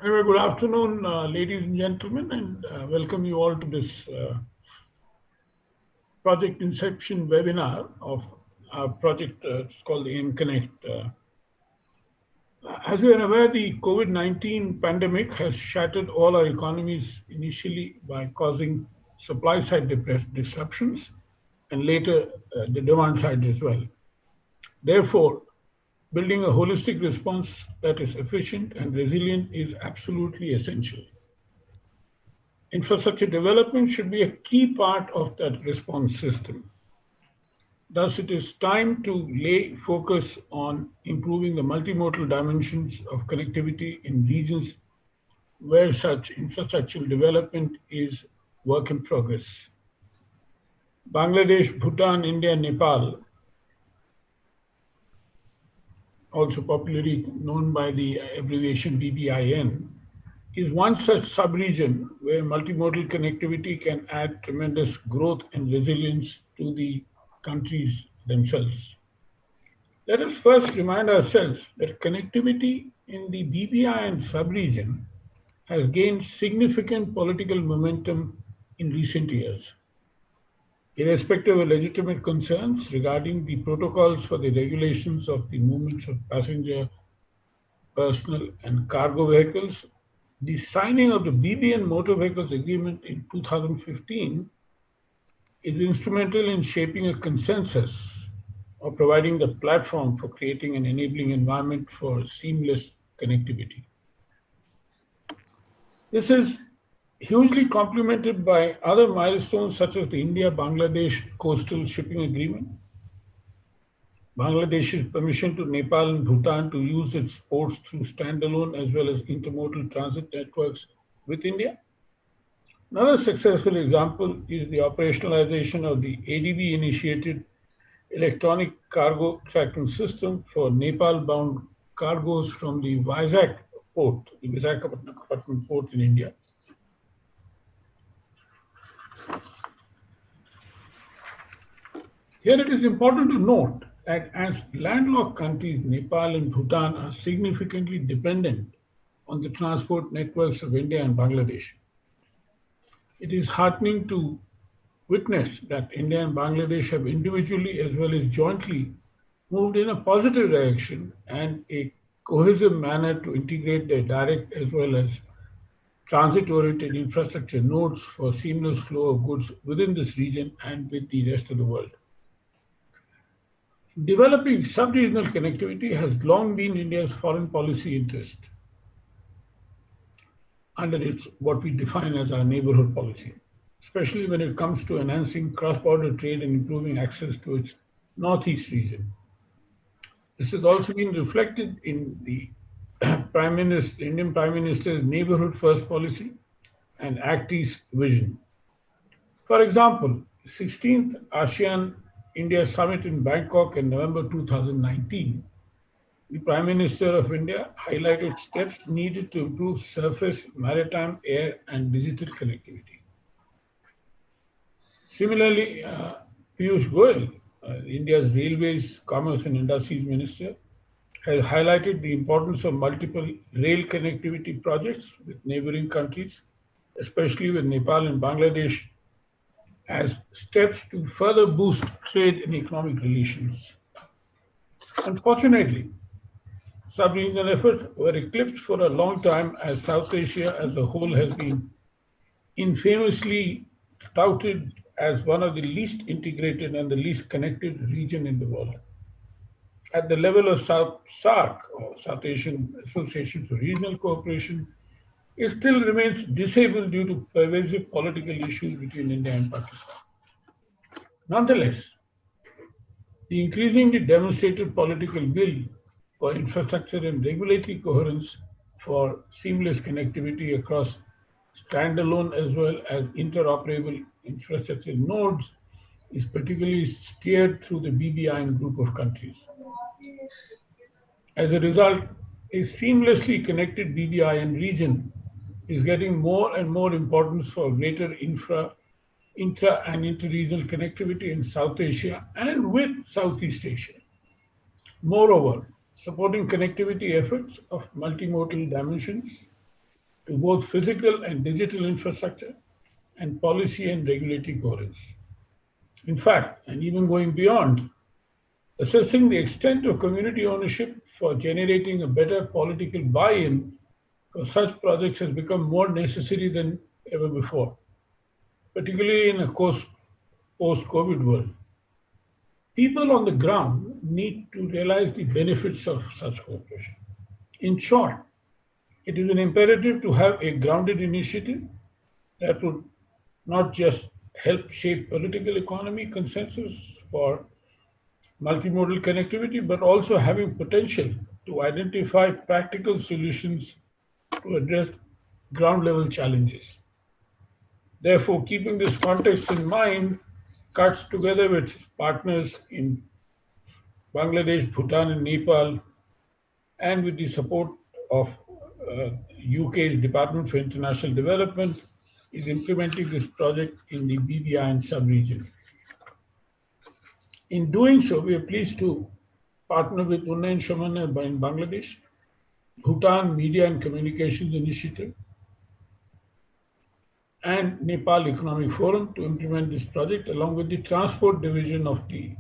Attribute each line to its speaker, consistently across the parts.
Speaker 1: Anyway, good afternoon, ladies and gentlemen, and welcome you all to this Project Inception webinar of our project. It's called the Connect. As we are aware, the COVID-19 pandemic has shattered all our economies initially by causing supply side disruptions and later the demand side as well. Therefore, building a holistic response that is efficient and resilient is absolutely essential. Infrastructure development should be a key part of that response system. Thus, it is time to lay focus on improving the multimodal dimensions of connectivity in regions where such infrastructural development is work in progress. Bangladesh, Bhutan, India, Nepal, also popularly known by the abbreviation BBIN, is one such sub-region where multimodal connectivity can add tremendous growth and resilience to the countries themselves. Let us first remind ourselves that connectivity in the BBIN sub-region has gained significant political momentum in recent years. Irrespective of legitimate concerns regarding the protocols for the regulations of the movements of passenger, personal, and cargo vehicles, the signing of the BBN Motor Vehicles Agreement in 2015 is instrumental in shaping a consensus or providing the platform for creating an enabling environment for seamless connectivity. This is hugely complemented by other milestones such as the India-Bangladesh Coastal Shipping Agreement, Bangladesh's permission to Nepal and Bhutan to use its ports through standalone as well as intermodal transit networks with India. Another successful example is the operationalization of the ADB-initiated electronic cargo tracking system for Nepal-bound cargoes from the Vizag port, the Visakhapatnam port in India. Here it is important to note that as landlocked countries, Nepal and Bhutan are significantly dependent on the transport networks of India and Bangladesh. It is heartening to witness that India and Bangladesh have individually as well as jointly moved in a positive direction and a cohesive manner to integrate their direct as well as transit-oriented infrastructure nodes for seamless flow of goods within this region and with the rest of the world. Developing sub-regional connectivity has long been India's foreign policy interest under its what we define as our neighborhood policy, especially when it comes to enhancing cross-border trade and improving access to its northeast region. This has also been reflected in the Indian Prime Minister's Neighborhood First policy and Act East vision. For example, 16th ASEAN India Summit in Bangkok in November 2019, the Prime Minister of India highlighted steps needed to improve surface, maritime, air, and digital connectivity. Similarly, Piyush Goyal, India's Railways, Commerce and Industries Minister, has highlighted the importance of multiple rail connectivity projects with neighboring countries, especially with Nepal and Bangladesh, as steps to further boost trade and economic relations. Unfortunately, sub-regional efforts were eclipsed for a long time as South Asia as a whole has been infamously touted as one of the least integrated and the least connected region in the world. At the level of South SAARC, or South Asian Association for Regional Cooperation, it still remains disabled due to pervasive political issues between India and Pakistan. Nonetheless, the increasingly demonstrated political will for infrastructure and regulatory coherence for seamless connectivity across standalone as well as interoperable infrastructure nodes is particularly steered through the BBIN group of countries. As a result, a seamlessly connected BBIN region is getting more and more importance for greater intra and inter-regional connectivity in South Asia and with Southeast Asia. Moreover, supporting connectivity efforts of multimodal dimensions to both physical and digital infrastructure and policy and regulatory coherence. In fact, and even going beyond, assessing the extent of community ownership for generating a better political buy-in for such projects has become more necessary than ever before, particularly in a post-COVID world. People on the ground need to realize the benefits of such cooperation. In short, it is an imperative to have a grounded initiative that would not just help shape political economy consensus for multimodal connectivity, but also having potential to identify practical solutions to address ground level challenges. Therefore, keeping this context in mind, cuts together with partners in Bangladesh, Bhutan, and Nepal, and with the support of UK's Department for International Development, is implementing this project in the BBIN sub-region. In doing so, we are pleased to partner with Unnayana Samanaya in Bangladesh, Bhutan Media and Communications Initiative, and Nepal Economic Forum to implement this project, along with the Transport Division of the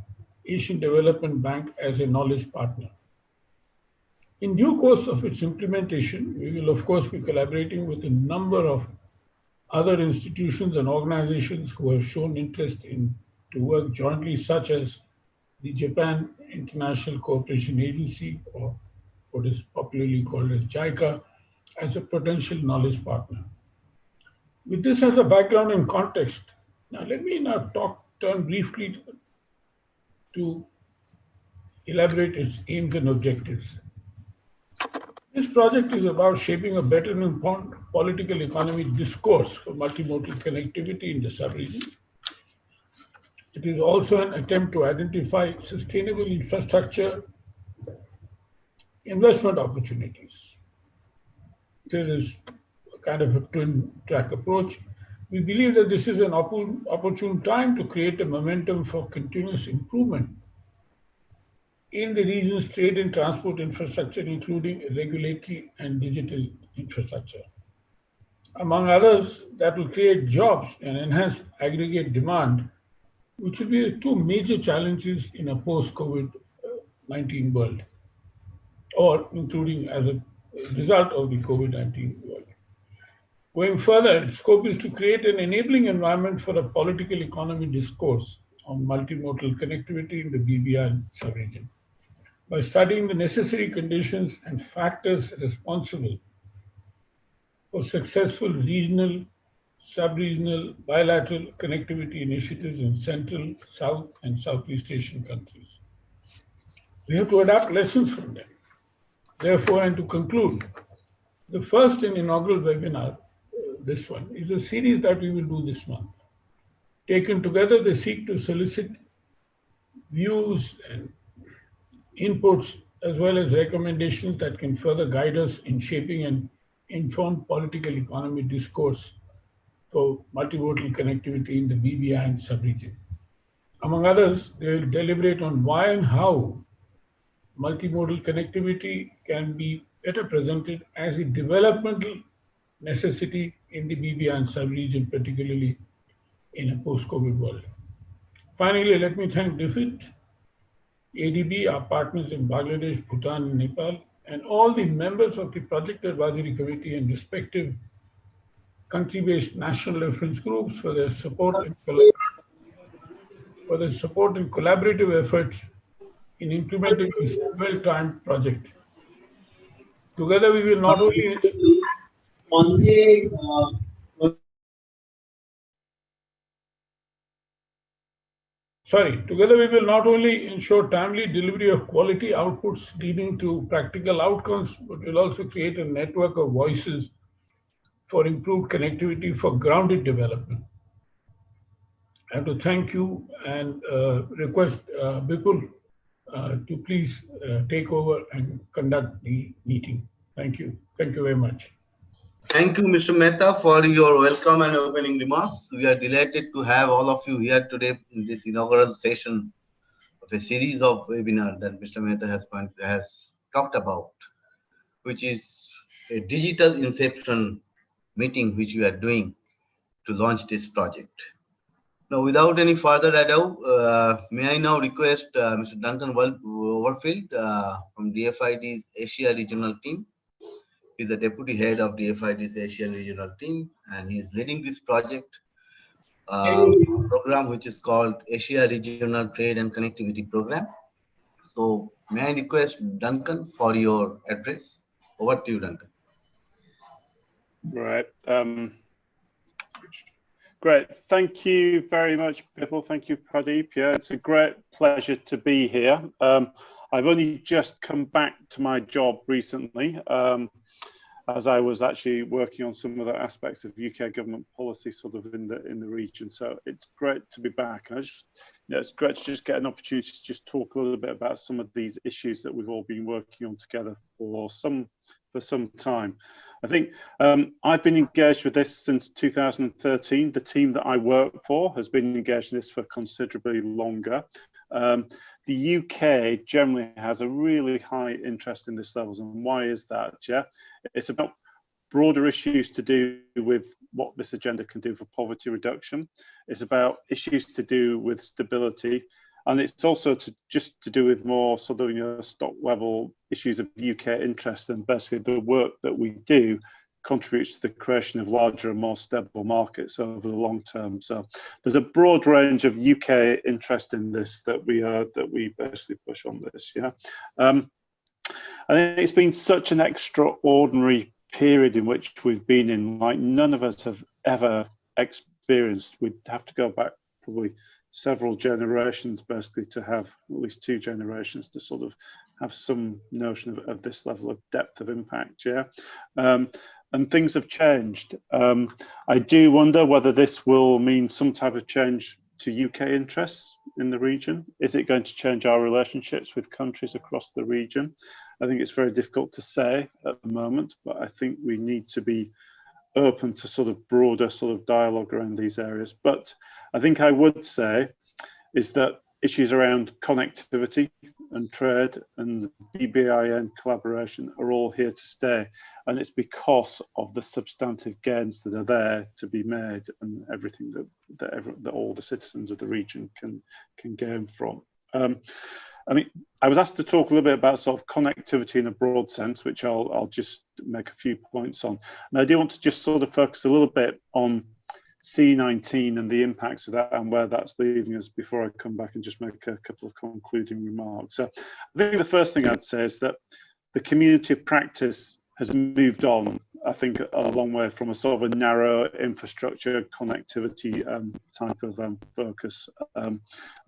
Speaker 1: Asian Development Bank as a knowledge partner. In due course of its implementation, we will of course be collaborating with a number of other institutions and organizations who have shown interest in to work jointly, such as the Japan International Cooperation Agency, or what is popularly called as JICA, as a potential knowledge partner. With this as a background and context, now let me turn briefly to elaborate its aims and objectives. This project is about shaping a better informed political economy discourse for multimodal connectivity in the sub-region. It is also an attempt to identify sustainable infrastructure investment opportunities. There is a kind of a twin track approach. We believe that this is an opportune time to create a momentum for continuous improvement in the region's trade and transport infrastructure, including regulatory and digital infrastructure. Among others, that will create jobs and enhance aggregate demand, which will be the two major challenges in a post-COVID-19 world, or including as a result of the COVID-19 world. Going further, its scope is to create an enabling environment for a political economy discourse on multimodal connectivity in the BBIN sub-region. By studying the necessary conditions and factors responsible for successful regional, sub-regional, bilateral connectivity initiatives in Central, South, and Southeast Asian countries. We have to adapt lessons from them. Therefore, and to conclude, the first and inaugural webinar, this one, is a series that we will do this month. Taken together, they seek to solicit views and inputs as well as recommendations that can further guide us in shaping an informed political economy discourse for multimodal connectivity in the BBIN sub-region. Among others, they will deliberate on why and how multimodal connectivity can be better presented as a developmental necessity in the BBIN sub-region, particularly in a post-COVID world. Finally, let me thank DFID, ADB, our partners in Bangladesh, Bhutan, and Nepal, and all the members of the Project Advisory Committee and respective country-based national reference groups for their support and collaborative efforts in implementing this well-timed project. Together, we will not only Together we will not only ensure timely delivery of quality outputs leading to practical outcomes, but will also create a network of voices for improved connectivity for grounded development. I have to thank you and request Bipul to please take over and conduct the meeting. Thank you. Thank you very much.
Speaker 2: Thank you, Mr. Mehta, for your welcome and opening remarks. We are delighted to have all of you here today in this inaugural session of a series of webinars that Mr. Mehta has talked about, which is a digital inception meeting which we are doing to launch this project. Now, without any further ado, may I now request Mr. Duncan Warfield from DFID's Asia Regional Team. He's the Deputy Head of DFID's Asian Regional Team, and he's leading this project, program which is called Asia Regional Trade and Connectivity Program. So, may I request Duncan for your address? Over to you, Duncan.
Speaker 3: Right. Great. Thank you very much, Bipul. Thank you, Pradeep. Yeah, it's a great pleasure to be here. I've only just come back to my job recently, as I was actually working on some of the aspects of UK government policy sort of in the region. So it's great to be back. And it's great to just get an opportunity to just talk a little bit about some of these issues that we've all been working on together for some time. I think I've been engaged with this since 2013. The team that I work for has been engaged in this for considerably longer. The UK generally has a really high interest in this levels, and why is that? Yeah, it's about broader issues to do with what this agenda can do for poverty reduction. It's about issues to do with stability, and it's also just to do with more sort of stock level issues of UK interest, and basically the work that we do contributes to the creation of larger and more stable markets over the long term. So there's a broad range of UK interest in this that we basically push on this. Yeah, I think it's been such an extraordinary period in which we've been in, like none of us have ever experienced. We'd have to go back probably several generations basically to have at least 2 generations to sort of have some notion of this level of depth of impact. Yeah, and things have changed. I do wonder whether this will mean some type of change to UK interests in the region. Is it going to change our relationships with countries across the region? I think it's very difficult to say at the moment, but I think we need to be open to sort of broader sort of dialogue around these areas. But I think I would say is that issues around connectivity and trade and BBIN collaboration are all here to stay, and it's because of the substantive gains that are there to be made and everything that all the citizens of the region can gain from. I mean, I was asked to talk a little bit about sort of connectivity in a broad sense, which I'll just make a few points on. And I do want to just sort of focus a little bit on C19 and the impacts of that and where that's leaving us before I come back and just make a couple of concluding remarks. So I think the first thing I'd say is that the community of practice has moved on, I think, a long way from a sort of a narrow infrastructure connectivity type of focus. And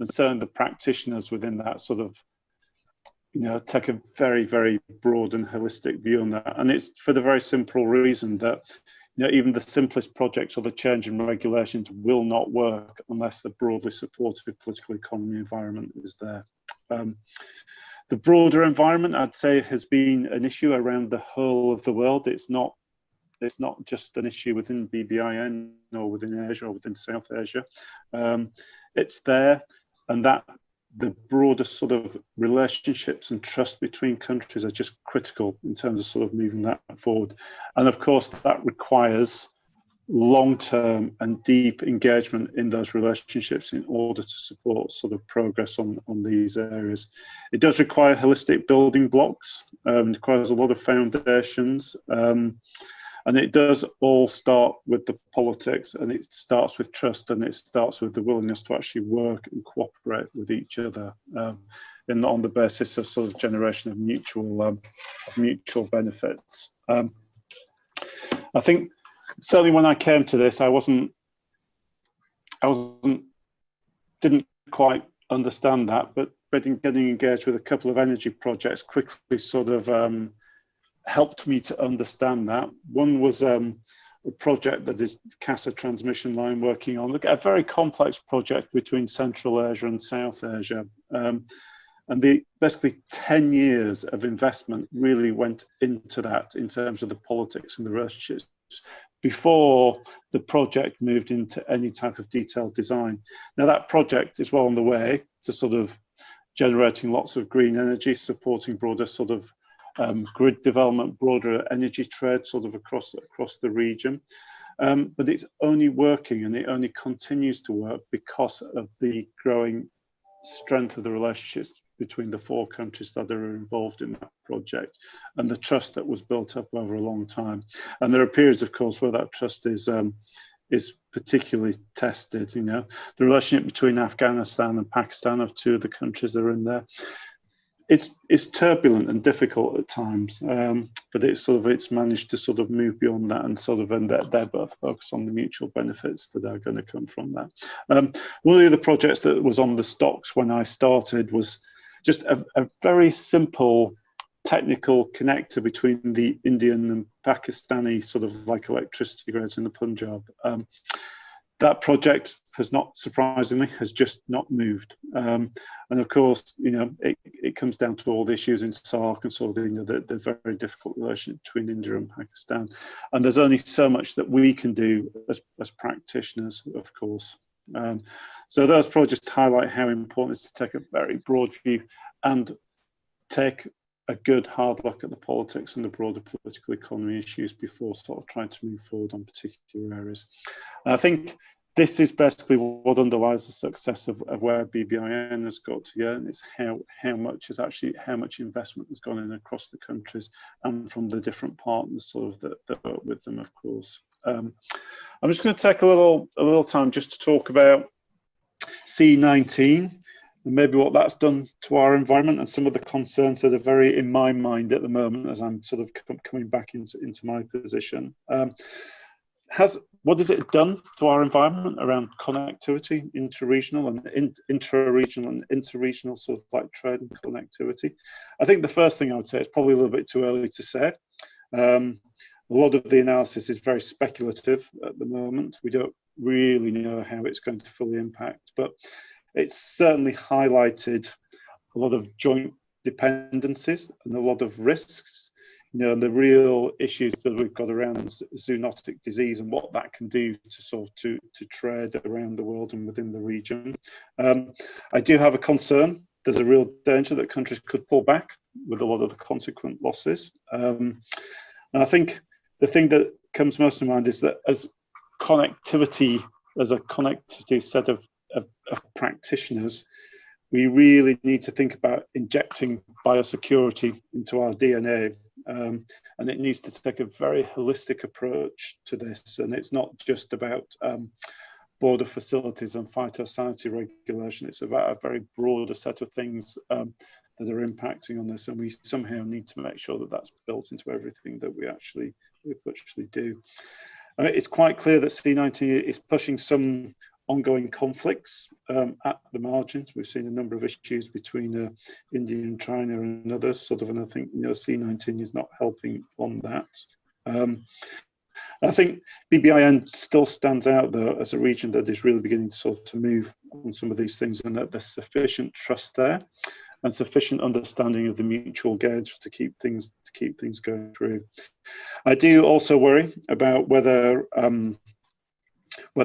Speaker 3: certainly the practitioners within that sort of, take a very, very broad and holistic view on that. And it's for the very simple reason that even the simplest projects or the change in regulations will not work unless the broadly supportive political economy environment is there. The broader environment, I'd say, has been an issue around the whole of the world. It's not just an issue within BBIN or within Asia or within South Asia. It's there, and that the broader sort of relationships and trust between countries are just critical in terms of sort of moving that forward. And of course, that requires long-term and deep engagement in those relationships in order to support sort of progress on these areas. It does require holistic building blocks, it requires a lot of foundations, and it does all start with the politics, and it starts with trust, and it starts with the willingness to actually work and cooperate with each other on the basis of sort of generation of mutual benefits. I think certainly when I came to this, I didn't quite understand that, but getting engaged with a couple of energy projects quickly sort of helped me to understand that. One was a project that is CASA transmission line working on a very complex project between Central Asia and South Asia. And basically 10 years of investment really went into that in terms of the politics and the relationships before the project moved into any type of detailed design. Now that project is well on the way to sort of generating lots of green energy, supporting broader sort of grid development, broader energy trade sort of across the region. But it's only working, and it only continues to work because of the growing strength of the relationships between the 4 countries that are involved in that project, and the trust that was built up over a long time. And there are periods, of course, where that trust is particularly tested. You know, the relationship between Afghanistan and Pakistan, of 2 of the countries that are in there, it's turbulent and difficult at times, but it's managed to sort of move beyond that, and sort of, and they're both focused on the mutual benefits that are going to come from that. One of the other projects that was on the stocks when I started was just a very simple technical connector between the Indian and Pakistani sort of like electricity grids in the Punjab. That project has not, surprisingly, has just not moved. And of course, you know, it comes down to all the issues in SARC and sort of, you know, the very difficult relationship between India and Pakistan. And there's only so much that we can do as practitioners, of course. So those projects highlight how important it is to take a very broad view and take a good hard look at the politics and the broader political economy issues before sort of trying to move forward on particular areas. And I think this is basically what underlies the success of where BBIN has got to, yeah, and it's how much investment has gone in across the countries and from the different partners sort of that work with them, of course. I'm just going to take a little time just to talk about C19 and maybe what that's done to our environment and some of the concerns that are very in my mind at the moment as I'm sort of coming back into my position. What has it done to our environment around connectivity, interregional and intra-regional and interregional sort of like trade and connectivity? I think the first thing I would say is probably a little bit too early to say. A lot of the analysis is very speculative at the moment. We don't really know how it's going to fully impact, but it's certainly highlighted a lot of joint dependencies and a lot of risks. You know, and the real issues that we've got around zoonotic disease and what that can do to sort of to trade around the world and within the region. I do have a concern. There's a real danger that countries could pull back with a lot of the consequent losses. And I think the thing that comes most to mind is that as a connectivity set of practitioners, we really need to think about injecting biosecurity into our DNA. And it needs to take a very holistic approach to this. And it's not just about border facilities and phytosanitary regulation. It's about a very broader set of things that are impacting on this. And we somehow need to make sure that that's built into everything that we actually do. It's quite clear that C19 is pushing some ongoing conflicts at the margins. We've seen a number of issues between India and China and others sort of, and I think, you know, C19 is not helping on that. I think BBIN still stands out though as a region that is really beginning to sort of to move on some of these things, and that there's sufficient trust there and sufficient understanding of the mutual gauge to keep things going through. I do also worry about whether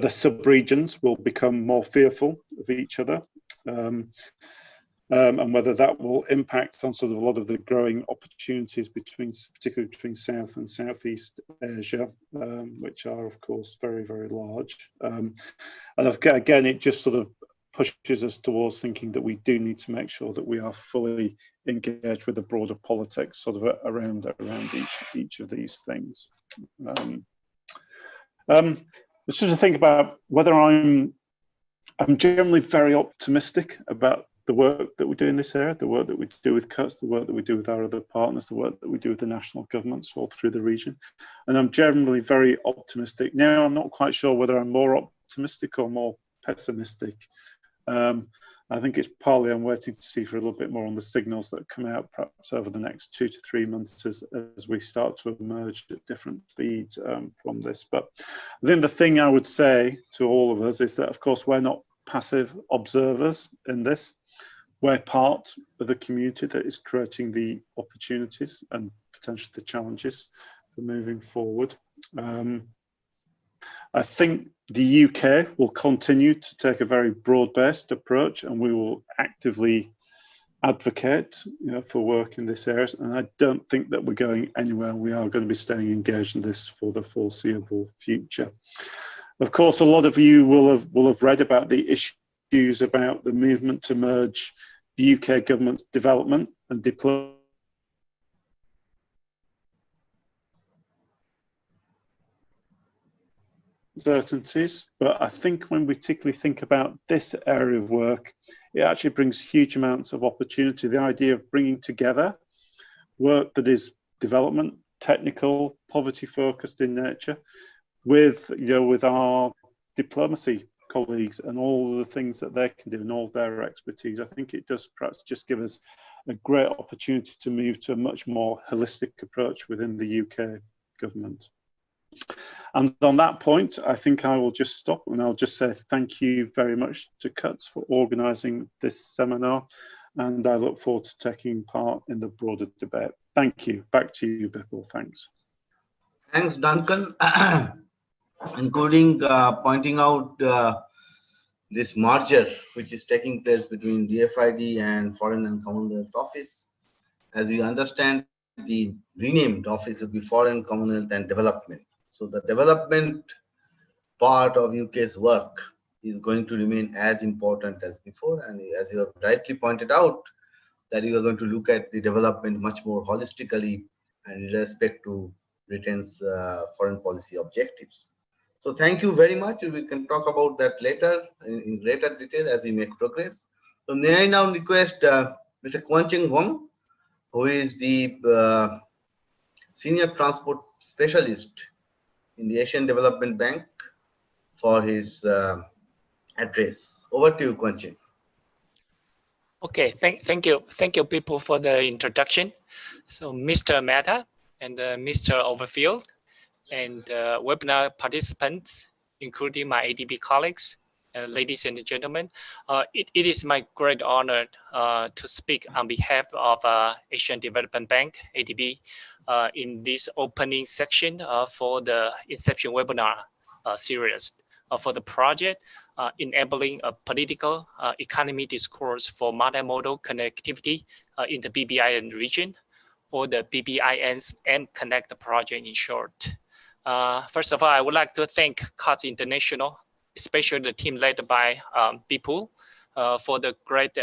Speaker 3: sub-regions will become more fearful of each other, and whether that will impact on sort of a lot of the growing opportunities particularly between South and Southeast Asia, which are of course very, very large. And again, it just sort of pushes us towards thinking that we do need to make sure that we are fully engaged with the broader politics sort of around each of these things. Let's just think about whether I'm generally very optimistic about the work that we do in this area, the work that we do with CUTS, the work that we do with our other partners, the work that we do with the national governments all through the region. And I'm generally very optimistic. Now, I'm not quite sure whether I'm more optimistic or more pessimistic. I think it's partly I'm waiting to see for a little bit more on the signals that come out perhaps over the next 2 to 3 months as we start to emerge at different speeds from this. But then the thing I would say to all of us is that, of course, we're not passive observers in this. We're part of the community that is creating the opportunities and potentially the challenges for moving forward. I think the UK will continue to take a very broad-based approach, and we will actively advocate, for work in this area, and I don't think that we're going anywhere. We are going to be staying engaged in this for the foreseeable future. Of course, a lot of you will have read about the issues about the movement to merge the UK government's development and deployment uncertainties, but I think when we particularly think about this area of work, it actually brings huge amounts of opportunity. The idea of bringing together work that is development, technical, poverty focused in nature, with with our diplomacy colleagues and all the things that they can do and all their expertise. I think it does perhaps just give us a great opportunity to move to a much more holistic approach within the UK government. And on that point, I think I will just stop and I'll just say thank you very much to CUTS for organising this seminar, and I look forward to taking part in the broader debate. Thank you. Back to you, Bipul. Thanks.
Speaker 2: Thanks, Duncan, including pointing out this merger which is taking place between DFID and Foreign and Commonwealth Office. As we understand, the renamed office will be Foreign, Commonwealth and Development. So the development part of UK's work is going to remain as important as before. And as you have rightly pointed out, that you are going to look at the development much more holistically and with respect to Britain's foreign policy objectives. So thank you very much. We can talk about that later in greater detail as we make progress. So may I now request Mr. Kwan Cheng Wong, who is the Senior Transport Specialist in the Asian Development Bank, for his address. Over to you, Kwan Cheng.
Speaker 4: Okay, thank you people for the introduction. So Mr. Mehta and Mr. Overfield and webinar participants, including my ADB colleagues, ladies and gentlemen, it is my great honor to speak on behalf of Asian Development Bank, ADB, in this opening section for the Inception webinar series for the project, enabling a political economy discourse for multimodal connectivity in the BBIN region, or the BBIN's M-Connect project in short. First of all, I would like to thank CUTS International, especially the team led by Bipul, for the great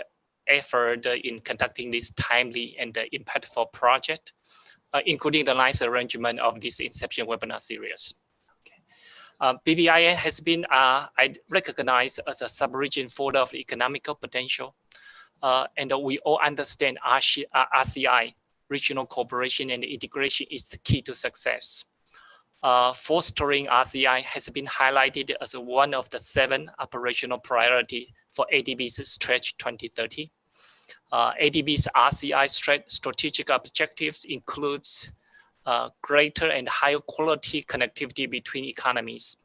Speaker 4: effort in conducting this timely and impactful project, including the nice arrangement of this Inception webinar series. BBIN has been recognized as a sub-region folder of economical potential, and we all understand RCI, regional cooperation and integration, is the key to success. Fostering RCI has been highlighted as one of the 7 operational priorities for ADB's Stretch 2030. ADB's RCI strategic objectives includes greater and higher quality connectivity between economies,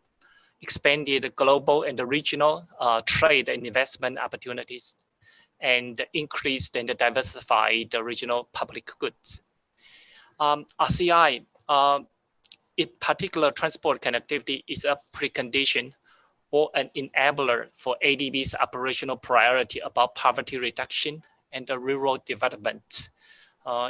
Speaker 4: expanded global and regional trade and investment opportunities, and increased and diversified regional public goods. RCI, in particular, transport connectivity is a precondition or an enabler for ADB's operational priority about poverty reduction and rural development.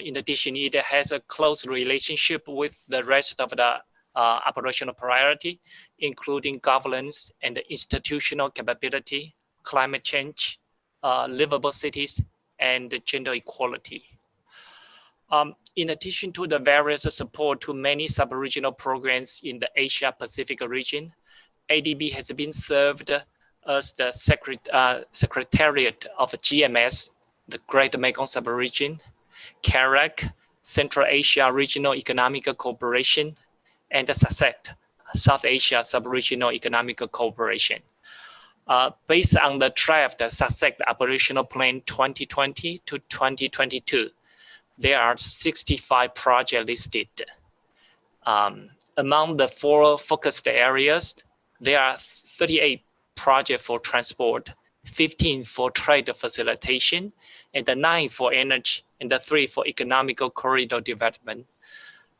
Speaker 4: In addition, it has a close relationship with the rest of the operational priority, including governance and institutional capability, climate change, livable cities, and gender equality. In addition to the various support to many sub-regional programs in the Asia-Pacific region, ADB has been served as the Secretariat of GMS, the Great Mekong Sub-region, CARAC, Central Asia Regional Economic Cooperation, and the SASEC, South Asia Sub-regional Economic Cooperation. Based on the draft SASEC Operational Plan 2020 to 2022, there are 65 projects listed. Among the 4 focused areas, there are 38 projects for transport, 15 for trade facilitation, and 9 for energy, and 3 for economical corridor development.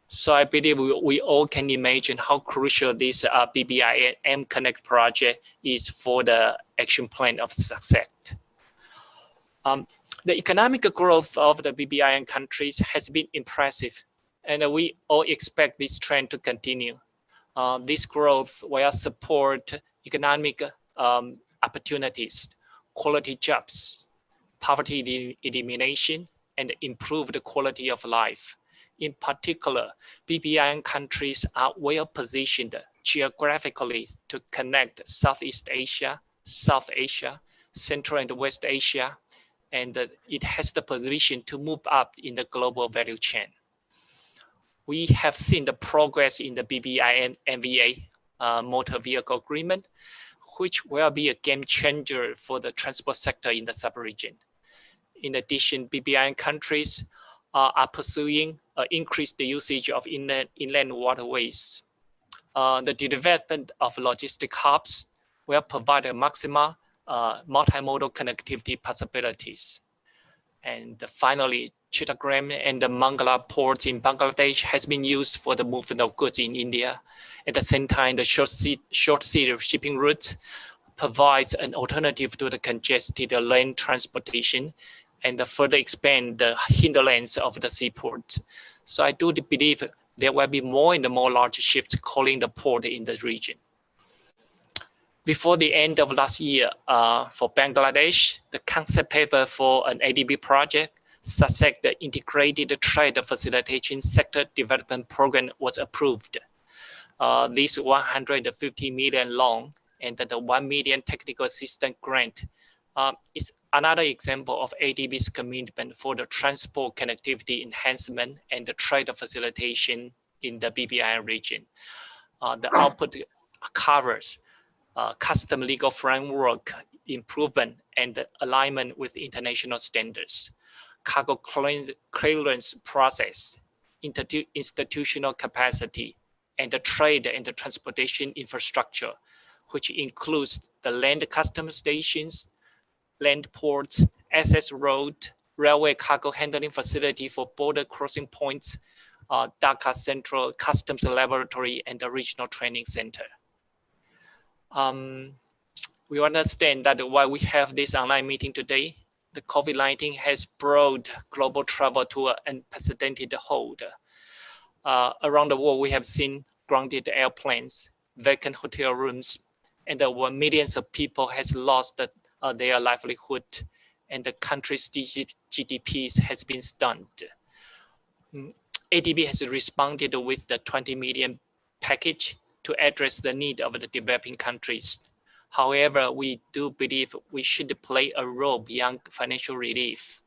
Speaker 4: So I believe we all can imagine how crucial this BBIN M-Connect project is for the action plan of success. The economic growth of the BBIN countries has been impressive, and we all expect this trend to continue. This growth will support economic opportunities, quality jobs, poverty elimination, and improve the quality of life. In particular, BBIN countries are well positioned geographically to connect Southeast Asia, South Asia, Central and West Asia, and it has the position to move up in the global value chain. We have seen the progress in the BBIN MVA motor vehicle agreement, which will be a game changer for the transport sector in the sub-region. In addition, BBIN countries are pursuing increased usage of inland waterways. The development of logistic hubs will provide a maximum multimodal connectivity possibilities. And finally, Chittagong and the Mangala ports in Bangladesh has been used for the movement of goods in India. At the same time, the short sea shipping routes provides an alternative to the congested land transportation and further expand the hinterlands of the seaports. So I do believe there will be more and more large ships calling the port in the region. Before the end of last year, for Bangladesh, the concept paper for an ADB project, SASEC, the Integrated Trade Facilitation Sector Development Program, was approved. This 150 million loan and the 1 million technical assistance grant is another example of ADB's commitment for the transport connectivity enhancement and the trade facilitation in the BBIN region. The output covers custom legal framework improvement and alignment with international standards, cargo clearance process, institutional capacity, and the trade and the transportation infrastructure, which includes the land customs stations, land ports, access road, railway cargo handling facility for border crossing points, Dhaka Central Customs Laboratory, and the Regional Training Center. We understand that while we have this online meeting today, the COVID-19 has brought global travel to an unprecedented hold. Around the world, we have seen grounded airplanes, vacant hotel rooms, and millions of people has lost their livelihood, and the country's GDPs has been stunned. ADB has responded with the 20 million package to address the need of the developing countries. However, we do believe we should play a role beyond financial relief.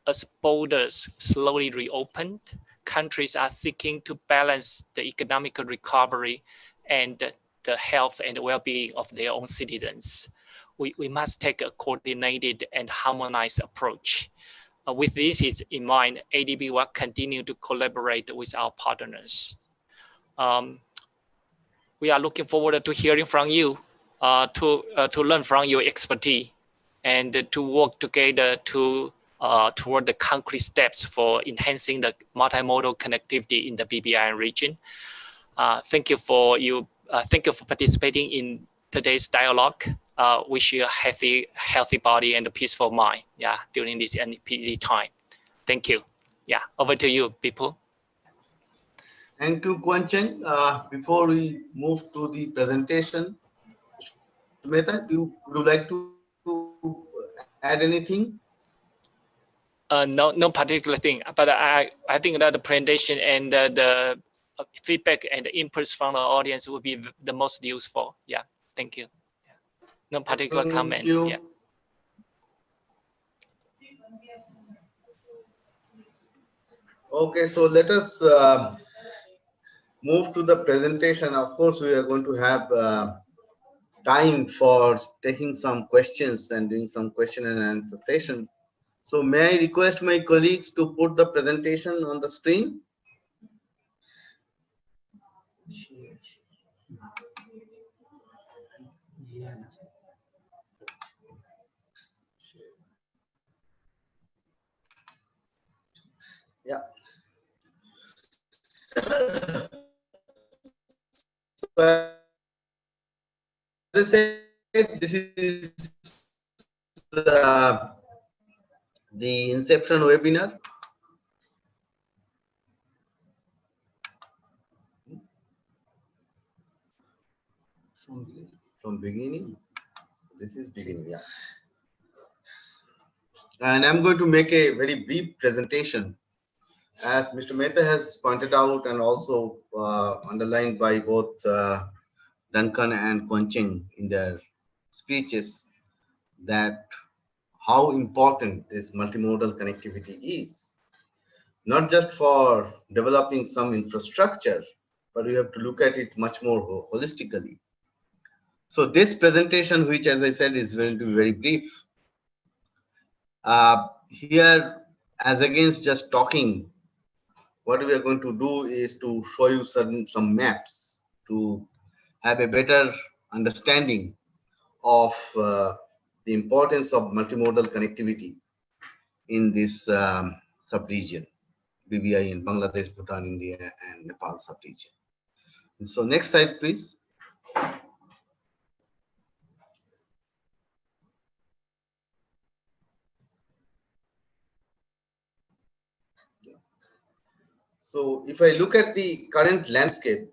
Speaker 4: As borders slowly reopened, countries are seeking to balance the economic recovery and the health and well-being of their own citizens. We must take a coordinated and harmonized approach. With this in mind, ADB will continue to collaborate with our partners. We are looking forward to hearing from you, to learn from your expertise, and to work together toward the concrete steps for enhancing the multimodal connectivity in the BBIN region. Thank you for participating in today's dialogue. Wish you a healthy body and a peaceful mind. Yeah, during this busy time. Thank you. Yeah, over to you, people.
Speaker 2: Thank you, Kuan Cheng. Before we move to the presentation, Mehta, would you like to add anything?
Speaker 4: No particular thing, but I think that the presentation and the feedback and the inputs from the audience will be the most useful. Yeah, thank you. Yeah. No particular comments. Yeah.
Speaker 2: Okay, so let us move to the presentation. Of course, we are going to have time for taking some questions and doing some question and answer session. So may I request my colleagues to put the presentation on the screen? Yeah. As I said, this is the Inception webinar. From beginning. This is beginning, yeah. And I'm going to make a very brief presentation. As Mr. Mehta has pointed out and also underlined by both Duncan and Quanching in their speeches, that how important this multimodal connectivity is, not just for developing some infrastructure, but we have to look at it much more holistically. So this presentation, which as I said is going to be very brief, here as against just talking, what we are going to do is to show you some maps to have a better understanding of the importance of multimodal connectivity in this sub-region, BBIN, Bangladesh, Bhutan, India, and Nepal sub-region. So next slide, please. So if I look at the current landscape,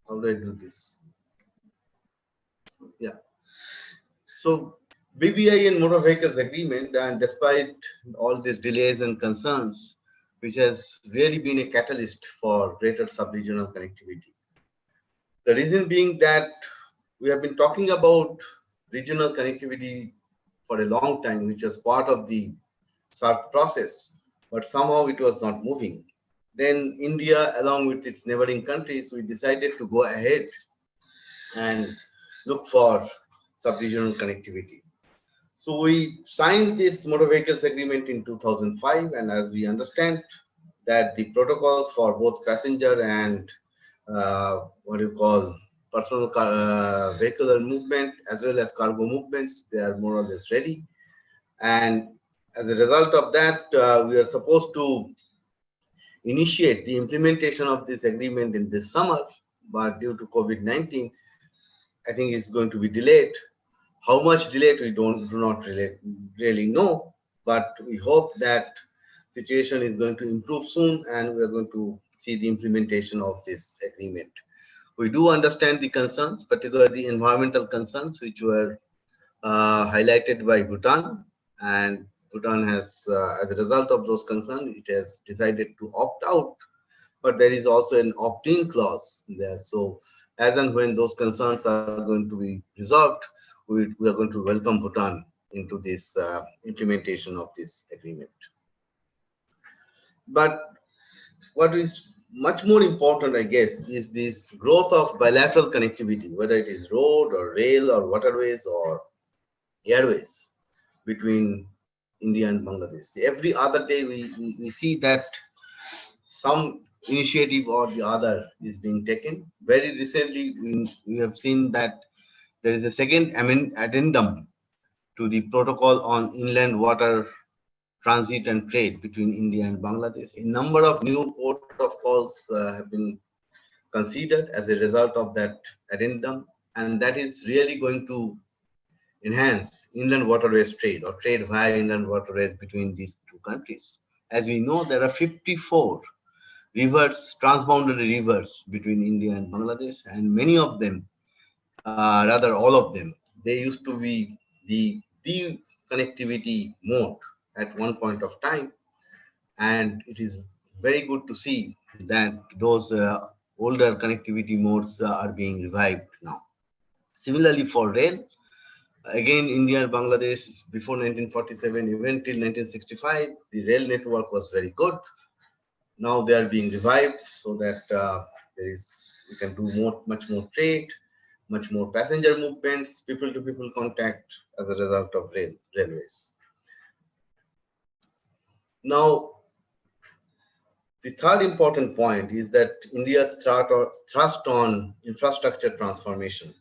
Speaker 2: how do I do this? Yeah. So BBIN motor vehicles agreement, and despite all these delays and concerns, which has really been a catalyst for greater sub-regional connectivity. The reason being that we have been talking about regional connectivity for a long time, which was part of the SARC process, but somehow it was not moving. Then India, along with its neighboring countries, we decided to go ahead and look for sub-regional connectivity. So we signed this motor vehicles agreement in 2005, and as we understand that the protocols for both passenger and what do you call personal vehicular movement as well as cargo movements, they are more or less ready. And as a result of that, we are supposed to initiate the implementation of this agreement in this summer, but due to COVID-19, I think it's going to be delayed. How much delayed we do not really know, but we hope that situation is going to improve soon and we are going to see the implementation of this agreement. We do understand the concerns, particularly environmental concerns, which were highlighted by Bhutan, and Bhutan has, as a result of those concerns, it has decided to opt out, but there is also an opt-in clause there. So as and when those concerns are going to be resolved, we are going to welcome Bhutan into this implementation of this agreement. But what is much more important, I guess, is this growth of bilateral connectivity, whether it is road or rail or waterways or airways between India and Bangladesh. Every other day we see that some initiative or the other is being taken. Very recently, we have seen that there is a second addendum to the protocol on inland water transit and trade between India and Bangladesh. A number of new port of calls have been considered as a result of that addendum, and that is really going to enhance inland waterways trade or trade via inland waterways between these two countries. As we know, there are 54 rivers, transboundary rivers between India and Bangladesh, and many of them, rather all of them, they used to be the connectivity mode at one point of time, and it is very good to see that those older connectivity modes are being revived now. Similarly for rail, again, India and Bangladesh before 1947, even till 1965, the rail network was very good. Now they are being revived so that we can do much more trade, much more passenger movements, people-to-people contact as a result of railways. Now, the third important point is that India's thrust on infrastructure transformation,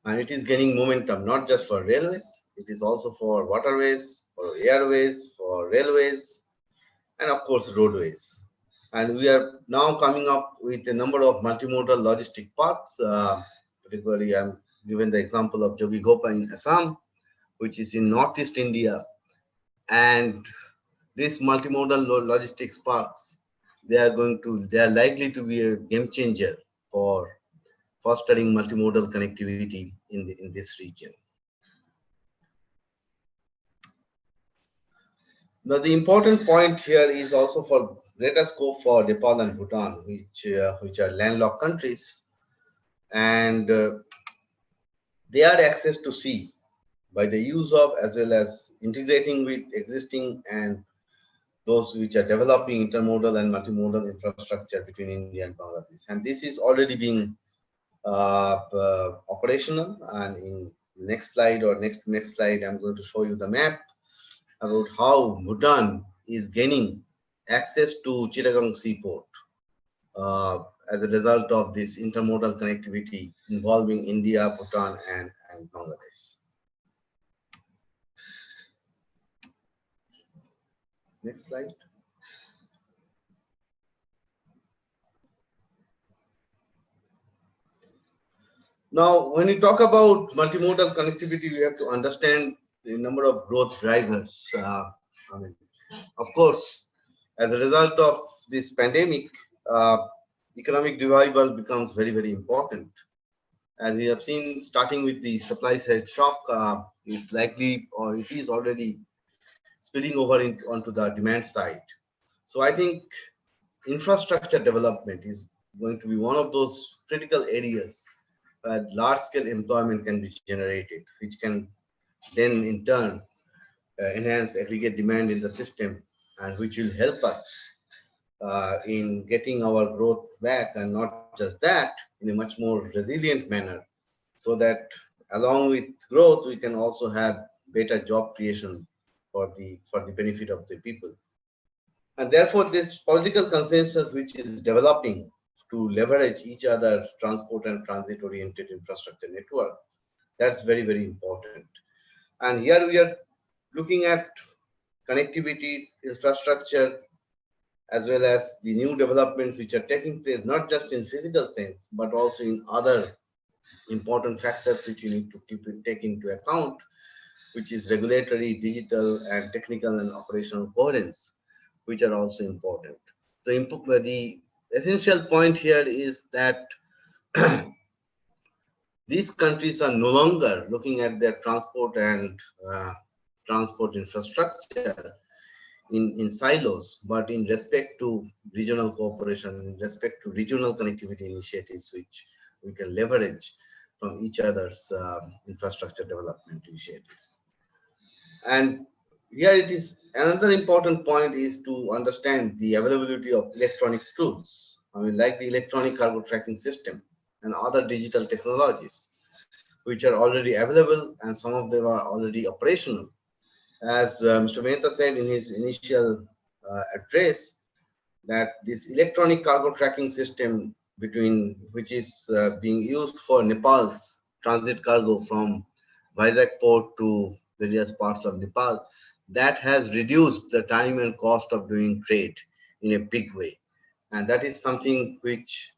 Speaker 2: and it is gaining momentum not just for railways, it is also for waterways, for airways, for railways, and of course roadways. And we are now coming up with a number of multimodal logistic parks. Particularly, I'm given the example of Jogigopa in Assam, which is in northeast India. And these multimodal logistics parks, they are likely to be a game changer for fostering multimodal connectivity in this region. Now, the important point here is also for greater scope for Nepal and Bhutan, which are landlocked countries, and they are access to sea by the use of as well as integrating with existing and those which are developing intermodal and multimodal infrastructure between India and Bangladesh. And this is already being operational. And in next slide or next slide, I'm going to show you the map about how Bhutan is gaining access to Chittagong seaport as a result of this intermodal connectivity involving India, Bhutan, and Bangladesh. Next slide. Now, when we talk about multimodal connectivity, we have to understand the number of growth drivers. Of course, as a result of this pandemic, economic revival becomes very, very important. As we have seen, starting with the supply side shock is likely, or it is already spilling over onto the demand side. So I think infrastructure development is going to be one of those critical areas where large-scale employment can be generated, which can then in turn enhance aggregate demand in the system, and which will help us in getting our growth back, and not just that, in a much more resilient manner, so that along with growth, we can also have better job creation for the benefit of the people. And therefore, this political consensus which is developing to leverage each other transport and transit-oriented infrastructure network, that's very, very important. And here we are looking at connectivity, infrastructure, as well as the new developments which are taking place, not just in physical sense, but also in other important factors which you need to take into account, which is regulatory, digital, and technical and operational coherence, which are also important. The essential point here is that these countries are no longer looking at their transport and transport infrastructure in silos, but in respect to regional cooperation, in respect to regional connectivity initiatives, which we can leverage from each other's infrastructure development initiatives. And here it is, another important point is to understand the availability of electronic tools, like the electronic cargo tracking system and other digital technologies, which are already available, and some of them are already operational. As Mr. Mehta said in his initial address, that this electronic cargo tracking system which is being used for Nepal's transit cargo from Vizag port to various parts of Nepal, that has reduced the time and cost of doing trade in a big way. And that is something which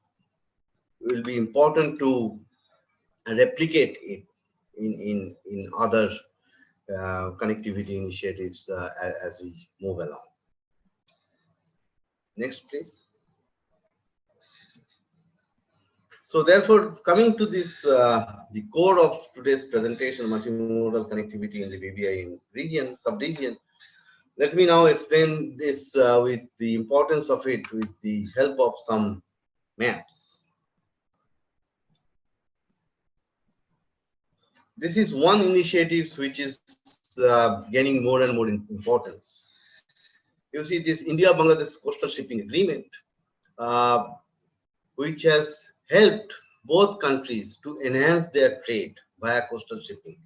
Speaker 2: will be important to replicate it in other connectivity initiatives as we move along. Next, please. So therefore, coming to this, the core of today's presentation, multimodal connectivity in the BBIN region, sub-region, let me now explain this with the importance of it with the help of some maps. This is one initiative which is gaining more and more importance. You see this India-Bangladesh coastal shipping agreement, which has helped both countries to enhance their trade via coastal shipping.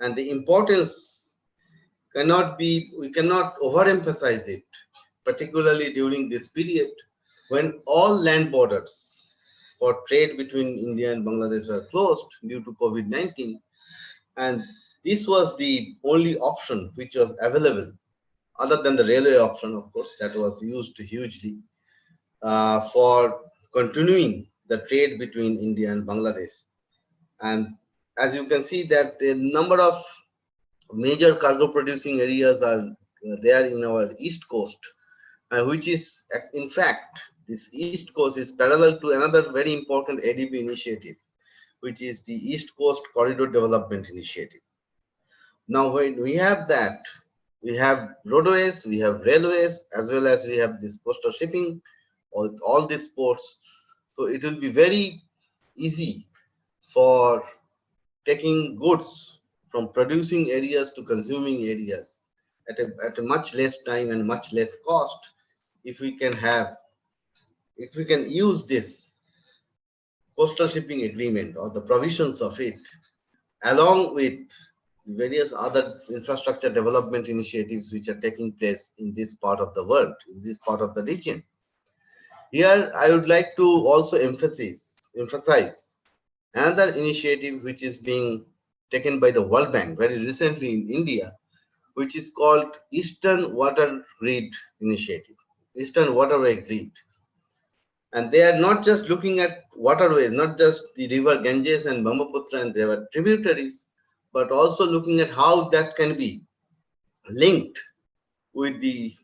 Speaker 2: And the importance we cannot overemphasize it, particularly during this period when all land borders for trade between India and Bangladesh were closed due to COVID-19. And this was the only option which was available, other than the railway option, of course, that was used hugely for continuing the trade between India and Bangladesh. And as you can see that a number of major cargo producing areas are there in our east coast, which is, in fact, this east coast is parallel to another very important ADB initiative, which is the East Coast Corridor Development Initiative. Now, when we have that, we have roadways, we have railways, as well as we have this coastal shipping, all these ports. So it will be very easy for taking goods from producing areas to consuming areas at a much less time and much less cost if we can use this coastal shipping agreement or the provisions of it along with various other infrastructure development initiatives which are taking place in this part of the world, in this part of the region. Here, I would like to also emphasize another initiative which is being taken by the World Bank very recently in India, which is called Eastern Water Grid Initiative, Eastern Waterway Grid. And they are not just looking at waterways, not just the river Ganges and Brahmaputra and their tributaries, but also looking at how that can be linked with the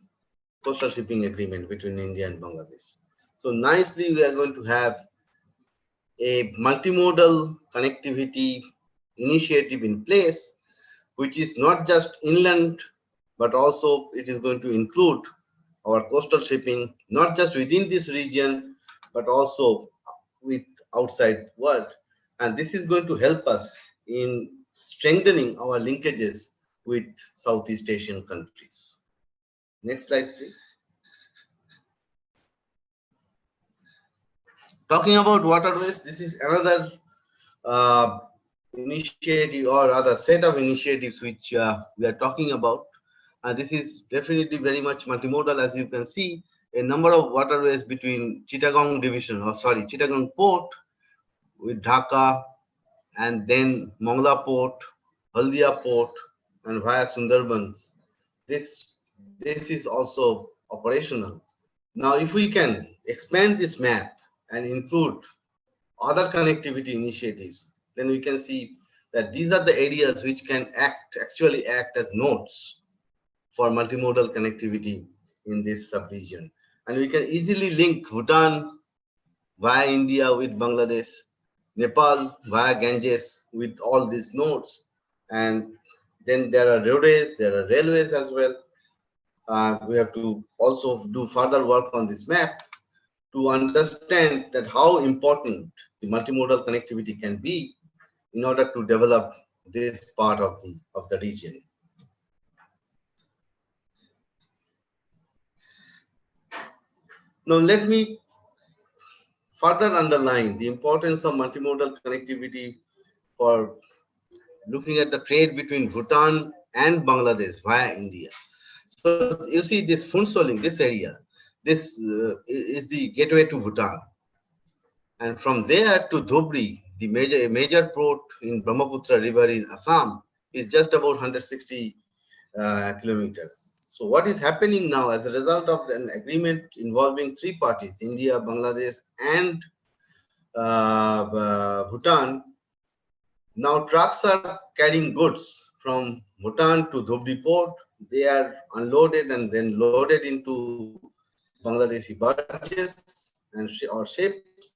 Speaker 2: coastal shipping agreement between India and Bangladesh. So nicely, we are going to have a multimodal connectivity initiative in place, which is not just inland, but also it is going to include our coastal shipping, not just within this region, but also with outside world. And this is going to help us in strengthening our linkages with Southeast Asian countries. Next slide, please. Talking about waterways, this is another initiative or other set of initiatives which we are talking about. And this is definitely very much multimodal. As you can see, a number of waterways between Chittagong Port with Dhaka, and then Mongla Port, Haldia Port, and via Sundarbans. This is also operational. Now, if we can expand this map and include other connectivity initiatives, then we can see that these are the areas which can actually act as nodes for multimodal connectivity in this sub-region. And we can easily link Bhutan via India with Bangladesh, Nepal via Ganges with all these nodes. And then there are roadways, there are railways as well. We have to also do further work on this map to understand that how important the multimodal connectivity can be in order to develop this part of the region. Now let me further underline the importance of multimodal connectivity for looking at the trade between Bhutan and Bangladesh via India. So you see this Phuntsholing, this area, this is the gateway to Bhutan. And from there to Dhubri, the major port in Brahmaputra River in Assam, is just about 160 kilometers. So what is happening now as a result of an agreement involving three parties, India, Bangladesh, and Bhutan, now trucks are carrying goods from Bhutan to Dhubri port. They are unloaded and then loaded into Bangladeshi barges and or ships,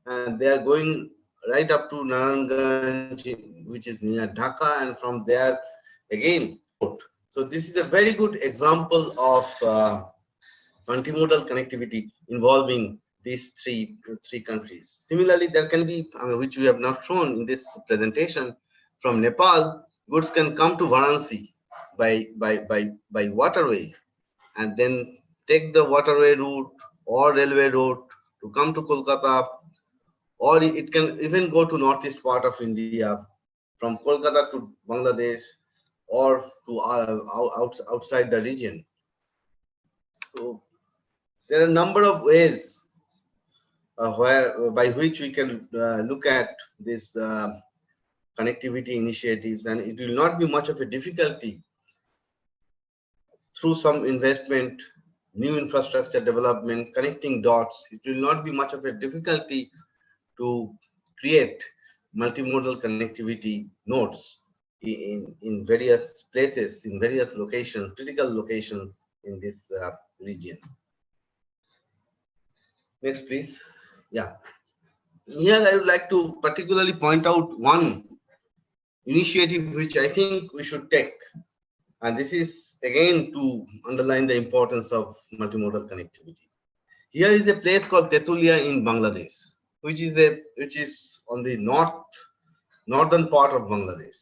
Speaker 2: and they are going right up to Naranganj, which is near Dhaka, and from there again. So this is a very good example of multimodal connectivity involving these three countries. Similarly, there can be, which we have not shown in this presentation, from Nepal, goods can come to Varanasi by waterway, and then take the waterway route or railway route to come to Kolkata, or it can even go to northeast part of India, from Kolkata to Bangladesh, or to outside the region. So there are a number of ways by which we can look at this connectivity initiatives, and it will not be much of a difficulty through some investment, new infrastructure development, connecting dots. It will not be much of a difficulty to create multimodal connectivity nodes in various places, in various locations, critical locations in this region. Next, please. Yeah. Here I would like to particularly point out one initiative which I think we should take. And this is again to underline the importance of multimodal connectivity. Here is a place called Tetulia in Bangladesh, which is on the northern part of Bangladesh.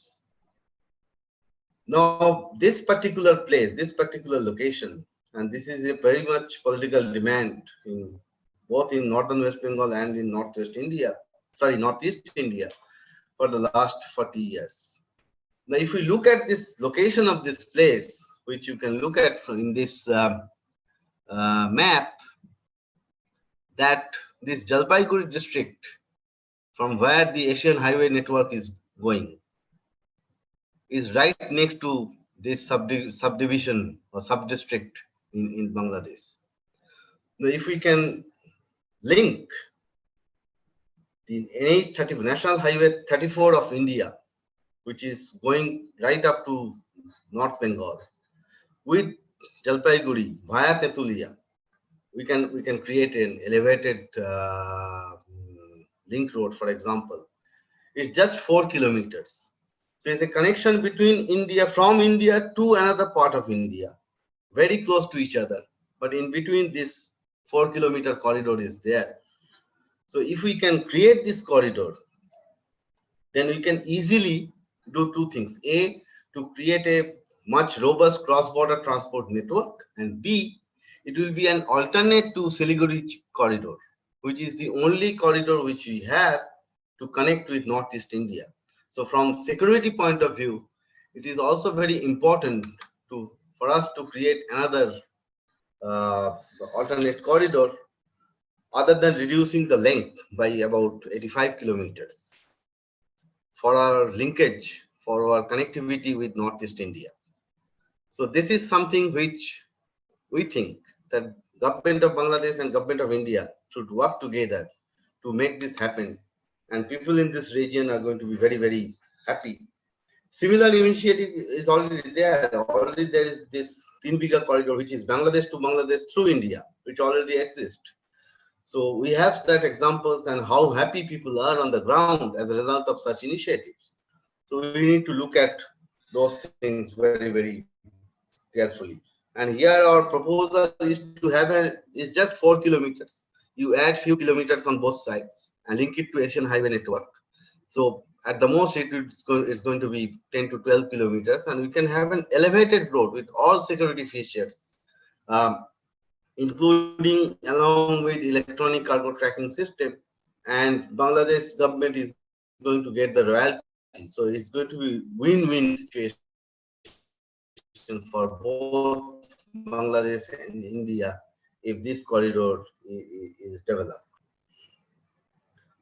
Speaker 2: Now, this particular place, this particular location, and this is a very much political demand in both in northern West Bengal and in northeast India, for the last 40 years. Now, if we look at this location of this place, which you can look at in this map, that this Jalpaiguri district, from where the Asian highway network is going, is right next to this subdivision or sub-district in Bangladesh. Now, if we can link the NH30, National Highway 34 of India, which is going right up to North Bengal, with Jalpaiguri via Tetulia, we can create an elevated link road, for example. It's just 4 kilometers. So it's a connection between India, from India to another part of India, very close to each other. But in between, this 4-kilometer corridor is there. So if we can create this corridor, then we can easily do two things. A, to create a much robust cross-border transport network, and B, it will be an alternate to Siliguri corridor, which is the only corridor which we have to connect with Northeast India. So from security point of view, it is also very important for us to create another alternate corridor, other than reducing the length by about 85 kilometers for our linkage, for our connectivity with Northeast India. So this is something which we think that government of Bangladesh and government of India should work together to make this happen. And people in this region are going to be very, very happy. Similar initiative is already there. Already there is this Tinbiga corridor, which is Bangladesh to Bangladesh through India, which already exists. So we have such examples and how happy people are on the ground as a result of such initiatives. So we need to look at those things very, very carefully. And here our proposal is to have is just 4 kilometers. You add few kilometers on both sides and link it to Asian highway network. So at the most, it's going to be 10 to 12 kilometers, and we can have an elevated road with all security features, including along with electronic cargo tracking system. And Bangladesh government is going to get the royalty. So it's going to be win-win situation for both Bangladesh and India if this corridor is developed.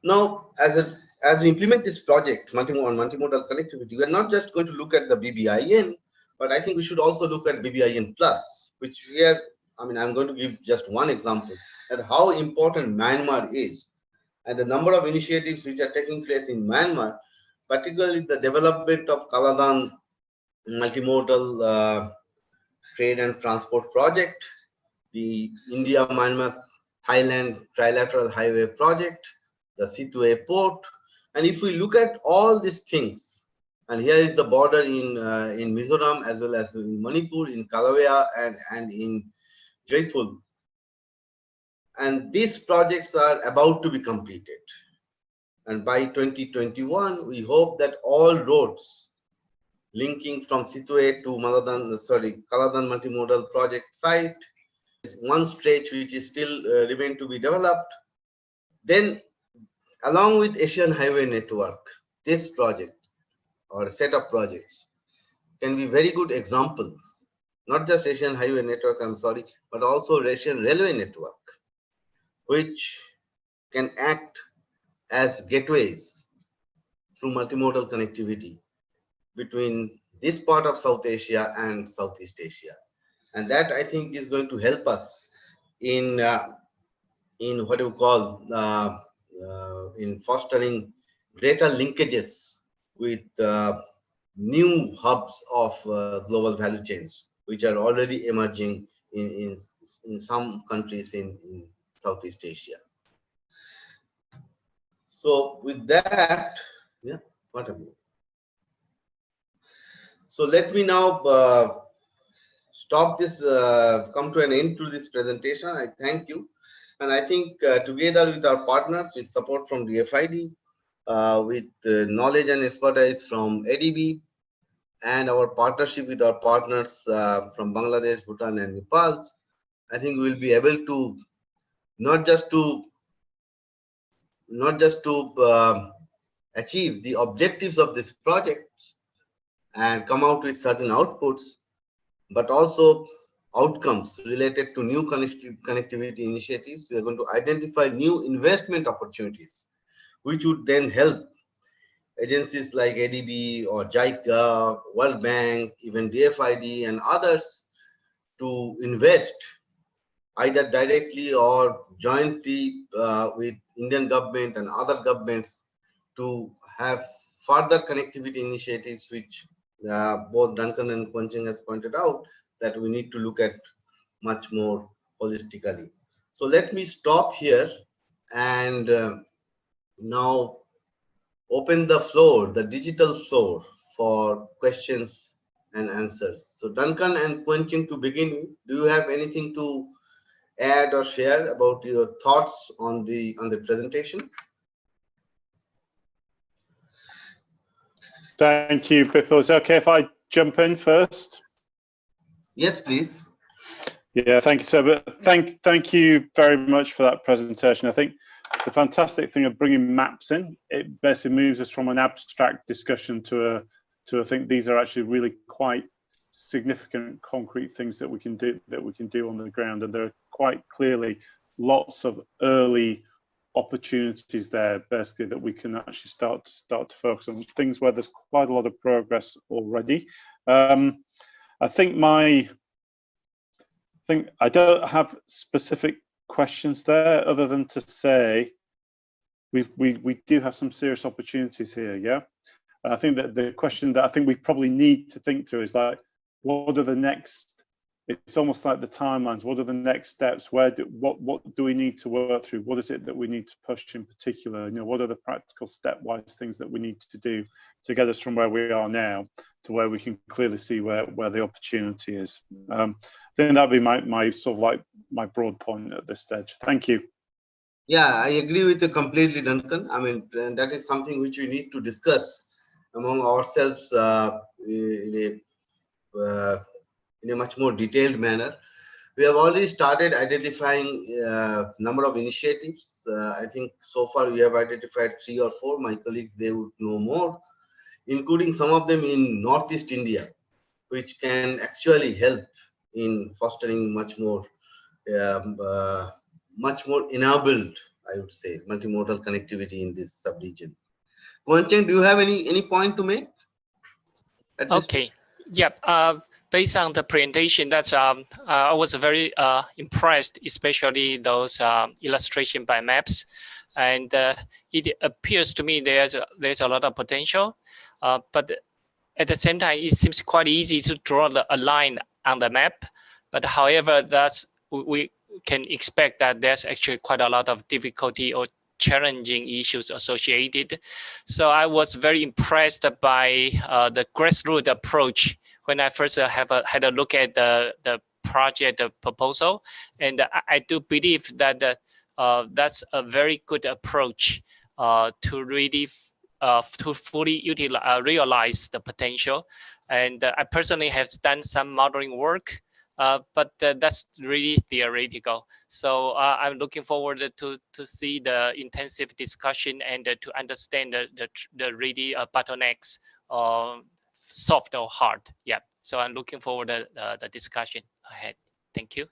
Speaker 2: Now, as we implement this project, multimodal connectivity, we are not just going to look at the BBIN, but I think we should also look at BBIN Plus, which here, I'm going to give just one example at how important Myanmar is and the number of initiatives which are taking place in Myanmar, particularly the development of Kaladan multimodal trade and transport project, the India-Myanmar-Thailand trilateral highway project, the Situe port. And if we look at all these things, and here is the border in Mizoram as well as in Manipur, in Kalawea and in Jaipur. And these projects are about to be completed. And by 2021, we hope that all roads linking from Situe to Kaladan multimodal project site is one stretch which is still remain to be developed. Then, along with Asian highway network, this project or set of projects can be very good examples, not just Asian highway network, but also Asian railway network, which can act as gateways through multimodal connectivity between this part of South Asia and Southeast Asia. And that, I think, is going to help us in what you call in fostering greater linkages with new hubs of global value chains, which are already emerging in some countries in Southeast Asia. So with that, yeah, what a minute. So let me now stop this, come to an end to this presentation. I thank you. And I think together with our partners, with support from DFID, with knowledge and expertise from ADB, and our partnership with our partners from Bangladesh, Bhutan, and Nepal, I think we'll be able to not just to achieve the objectives of this project and come out with certain outputs, but also outcomes related to new connectivity initiatives. We are going to identify new investment opportunities, which would then help agencies like ADB or JICA, World Bank, even DFID and others to invest either directly or jointly with Indian government and other governments to have further connectivity initiatives, which both Duncan and Quancheng has pointed out that we need to look at much more holistically. So let me stop here and now open the floor, the digital floor, for questions and answers. So Duncan and Quancheng, to begin with, do you have anything to add or share about your thoughts on the presentation?
Speaker 3: Thank you, Bipul. Is it okay if I jump in first?
Speaker 2: Yes, please.
Speaker 3: Yeah, thank you, sir. But thank you very much for that presentation. I think the fantastic thing of bringing maps in, it basically moves us from an abstract discussion to I think these are actually really quite significant concrete things that we can do on the ground, and there are quite clearly lots of early opportunities there, basically, that we can actually start to focus on things where there's quite a lot of progress already. I think I don't have specific questions there, other than to say we do have some serious opportunities here. Yeah, and I think that the question that I think we probably need to think through is like, what are the next? It's almost like the timelines. What are the next steps? What do we need to work through? What is it that we need to push in particular? You know, what are the practical stepwise things that we need to do to get us from where we are now to where we can clearly see where the opportunity is? I think that'd be my sort of like my broad point at this stage. Thank you.
Speaker 2: Yeah, I agree with you completely, Duncan. I mean, and that is something which we need to discuss among ourselves in a much more detailed manner. We have already started identifying number of initiatives. I think so far we have identified 3 or 4. My colleagues, they would know more, including some of them in Northeast India, which can actually help in fostering much more enabled, I would say, multimodal connectivity in this sub-region. Quancheng, do you have any point to make?
Speaker 4: Okay. Yep. Based on the presentation, that's I was very impressed, especially those illustration by maps, and it appears to me there's a lot of potential, but at the same time, it seems quite easy to draw a line on the map. But however, we can expect that there's actually quite a lot of difficulty or challenging issues associated. So I was very impressed by the grassroots approach when I first had a look at the project proposal, and I do believe that that's a very good approach to really to fully realize the potential. And I personally have done some modeling work, but that's really theoretical. So I'm looking forward to see the intensive discussion and to understand the really bottlenecks, soft or hard. Yeah. So I'm looking forward to the discussion ahead. Thank you.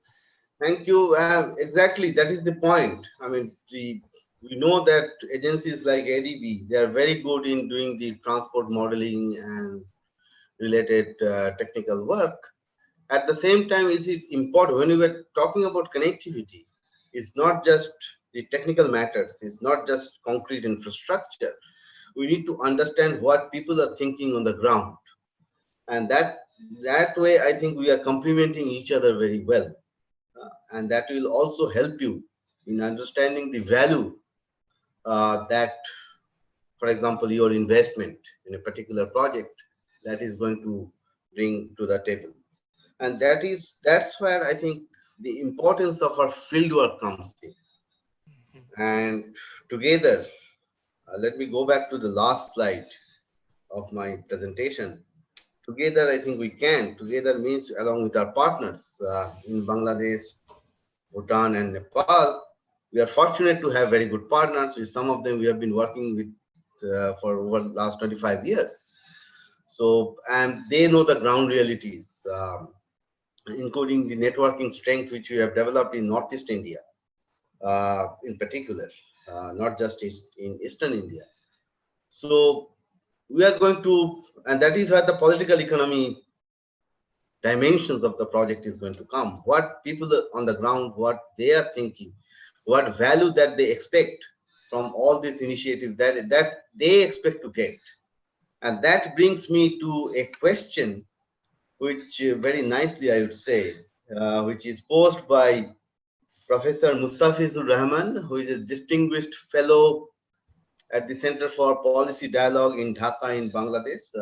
Speaker 2: Thank you. Exactly, that is the point. I mean, we know that agencies like ADB, they are very good in doing the transport modeling and related technical work. At the same time, is it important when we were talking about connectivity? It's not just the technical matters. It's not just concrete infrastructure. We need to understand what people are thinking on the ground. And that way, I think we are complementing each other very well. And that will also help you in understanding the value that, for example, your investment in a particular project that is going to bring to the table. And that's where I think the importance of our fieldwork comes in. And together, let me go back to the last slide of my presentation. Together, I think we can. Together means along with our partners in Bangladesh, Bhutan, and Nepal. We are fortunate to have very good partners. With some of them, we have been working with for over the last 25 years. So, and they know the ground realities, including the networking strength which we have developed in Northeast India, in particular, not just in Eastern India. So we are going to, and that is where the political economy dimensions of the project is going to come. What people on the ground, what they are thinking, what value that they expect from all this initiative that they expect to get. And that brings me to a question which very nicely I would say, which is posed by Professor Mustafizur Rahman, who is a distinguished fellow at the Center for Policy Dialogue in Dhaka in Bangladesh.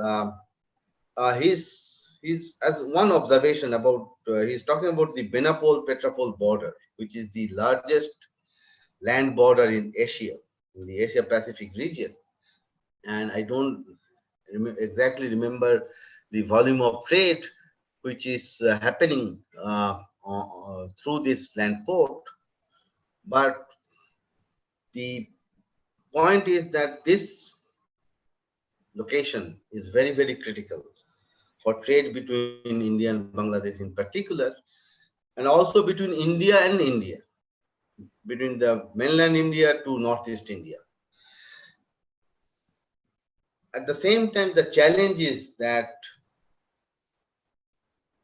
Speaker 2: He's as one observation about, he's talking about the Benapole-Petrapole border, which is the largest land border in Asia, in the Asia Pacific region. And I don't exactly remember the volume of trade which is happening through this land port. But the point is that this location is very, very critical for trade between India and Bangladesh in particular, and also between India and India, between the mainland India to Northeast India. At the same time, the challenge is that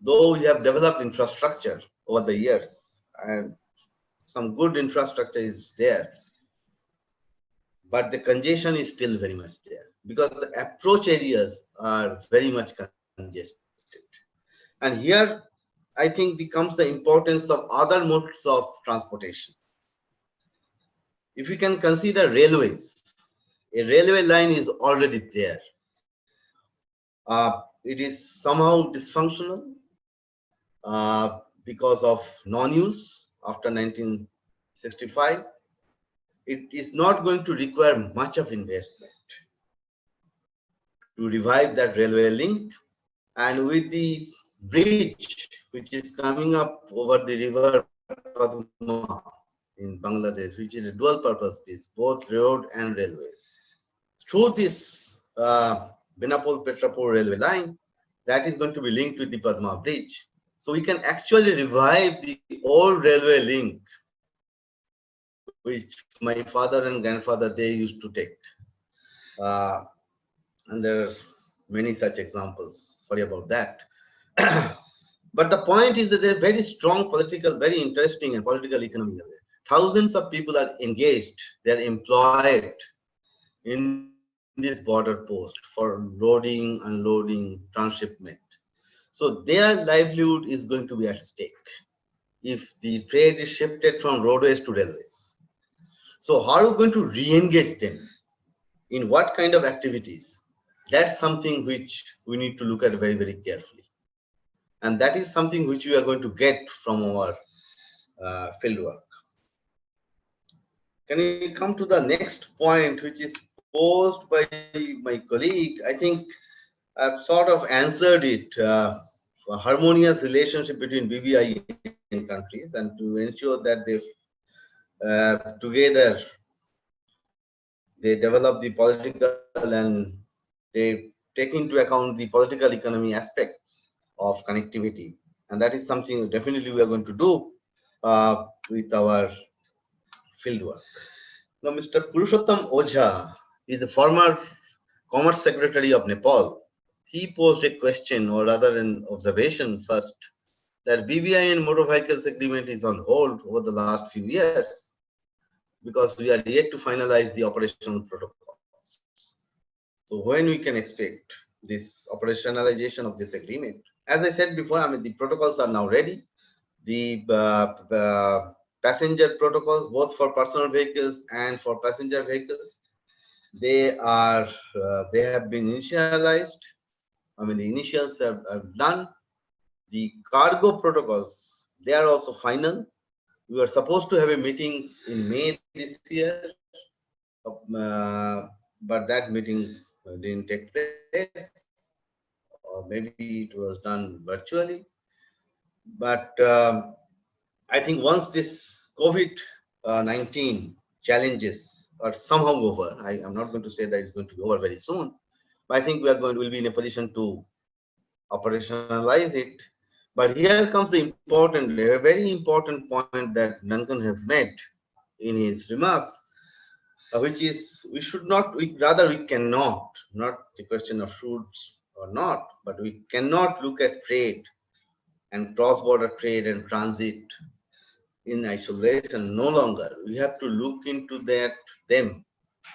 Speaker 2: though we have developed infrastructure over the years, and some good infrastructure is there, but the congestion is still very much there because the approach areas are very much congested. And here, I think comes the importance of other modes of transportation. If you can consider railways, a railway line is already there. It is somehow dysfunctional because of non-use after 1965. It is not going to require much of investment to revive that railway link. And with the bridge which is coming up over the river Padma in Bangladesh, which is a dual purpose piece, both road and railways, through this Benapole-Petrapole railway line, that is going to be linked with the Padma bridge. So we can actually revive the old railway link which my father and grandfather, they used to take. And there are many such examples. Sorry about that. But the point is that there are very strong political, very interesting and political economy. Thousands of people are engaged. They're employed in this border post for loading, unloading, transshipment. So their livelihood is going to be at stake if the trade is shifted from roadways to railways. So how are we going to re-engage them? In what kind of activities? That's something which we need to look at very, very carefully. And that is something which we are going to get from our fieldwork. Can we come to the next point, which is posed by my colleague? I think I've sort of answered it. A harmonious relationship between BBIN countries and to ensure that they together they develop the political and they take into account the political economy aspects of connectivity. And that is something definitely we are going to do with our fieldwork. Now, Mr. Purushottam Ojha is a former Commerce Secretary of Nepal. He posed a question, or rather an observation first, that BBIN motor vehicles agreement is on hold over the last few years because we are yet to finalize the operational protocols. So when we can expect this operationalization of this agreement. As I said before, I mean, the protocols are now ready. The passenger protocols, both for personal vehicles and for passenger vehicles, they have been initialized. I mean, the initials are done. The cargo protocols, they are also final. We were supposed to have a meeting in May this year, but that meeting didn't take place, or maybe it was done virtually. But I think once this COVID-19 challenges are somehow over, I'm not going to say that it's going to be over very soon, but I think we'll be in a position to operationalize it. But here comes the important, a very important point that Duncan has made in his remarks, which is we cannot, not the question of should or not, but we cannot look at trade and cross-border trade and transit in isolation no longer. We have to look into them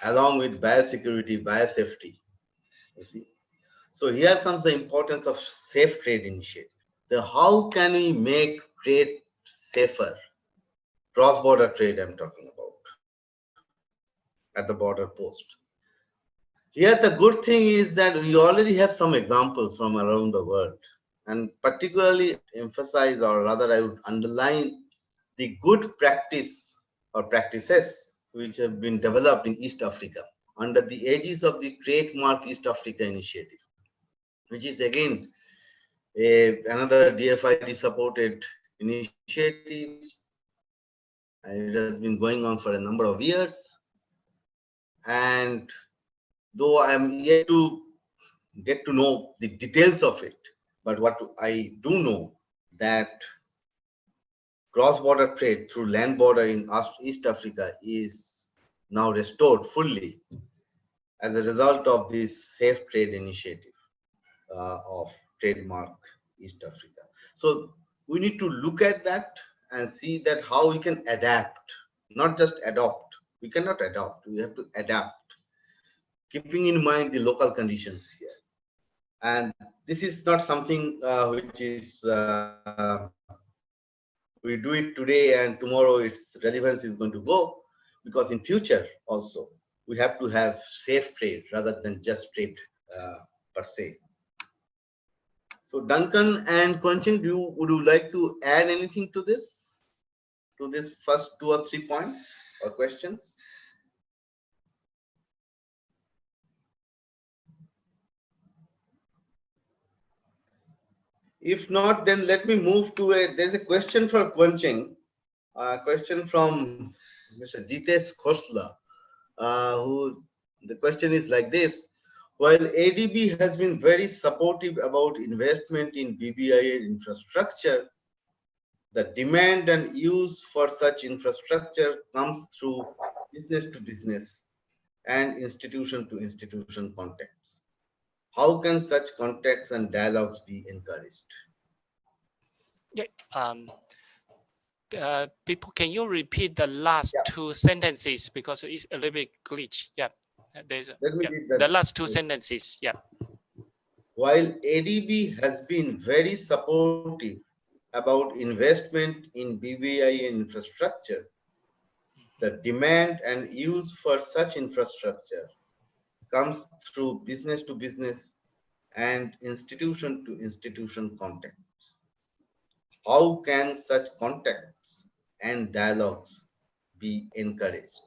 Speaker 2: along with biosecurity, biosafety. You see, so here comes the importance of safe trade initiative. How can we make trade safer? Cross-border trade I'm talking about at the border post. Here the good thing is that we already have some examples from around the world, and particularly emphasize, or rather I would underline, the good practice or practices which have been developed in East Africa under the aegis of the Trademark East Africa Initiative, which is again another DFID supported initiative, and it has been going on for a number of years. And though I am yet to get to know the details of it, but what I do know that cross-border trade through land border in East Africa is now restored fully as a result of this safe trade initiative of Trademark East Africa. So we need to look at that and see that how we can adapt, not just adopt. We cannot adopt, we have to adapt, keeping in mind the local conditions here. And this is not something which is, we do it today and tomorrow its relevance is going to go, because in future also, we have to have safe trade rather than just trade per se. So Duncan and Koncheng, would you like to add anything to this first 2 or 3 points or questions? If not, then let me move to there's a question for Koncheng, a question from Mr. Jitesh Khosla, the question is like this: while ADB has been very supportive about investment in BBIN infrastructure, the demand and use for such infrastructure comes through business to business and institution to institution contacts. How can such contacts and dialogues be encouraged?
Speaker 4: Yeah, people, can you repeat the last 2 sentences, because it's a little bit glitch? Yeah,
Speaker 2: Let me read that.
Speaker 4: The last 2 sentences. Yeah.
Speaker 2: While ADB has been very supportive about investment in BBIN infrastructure, the demand and use for such infrastructure comes through business to business and institution to institution contacts. How can such contacts and dialogues be encouraged?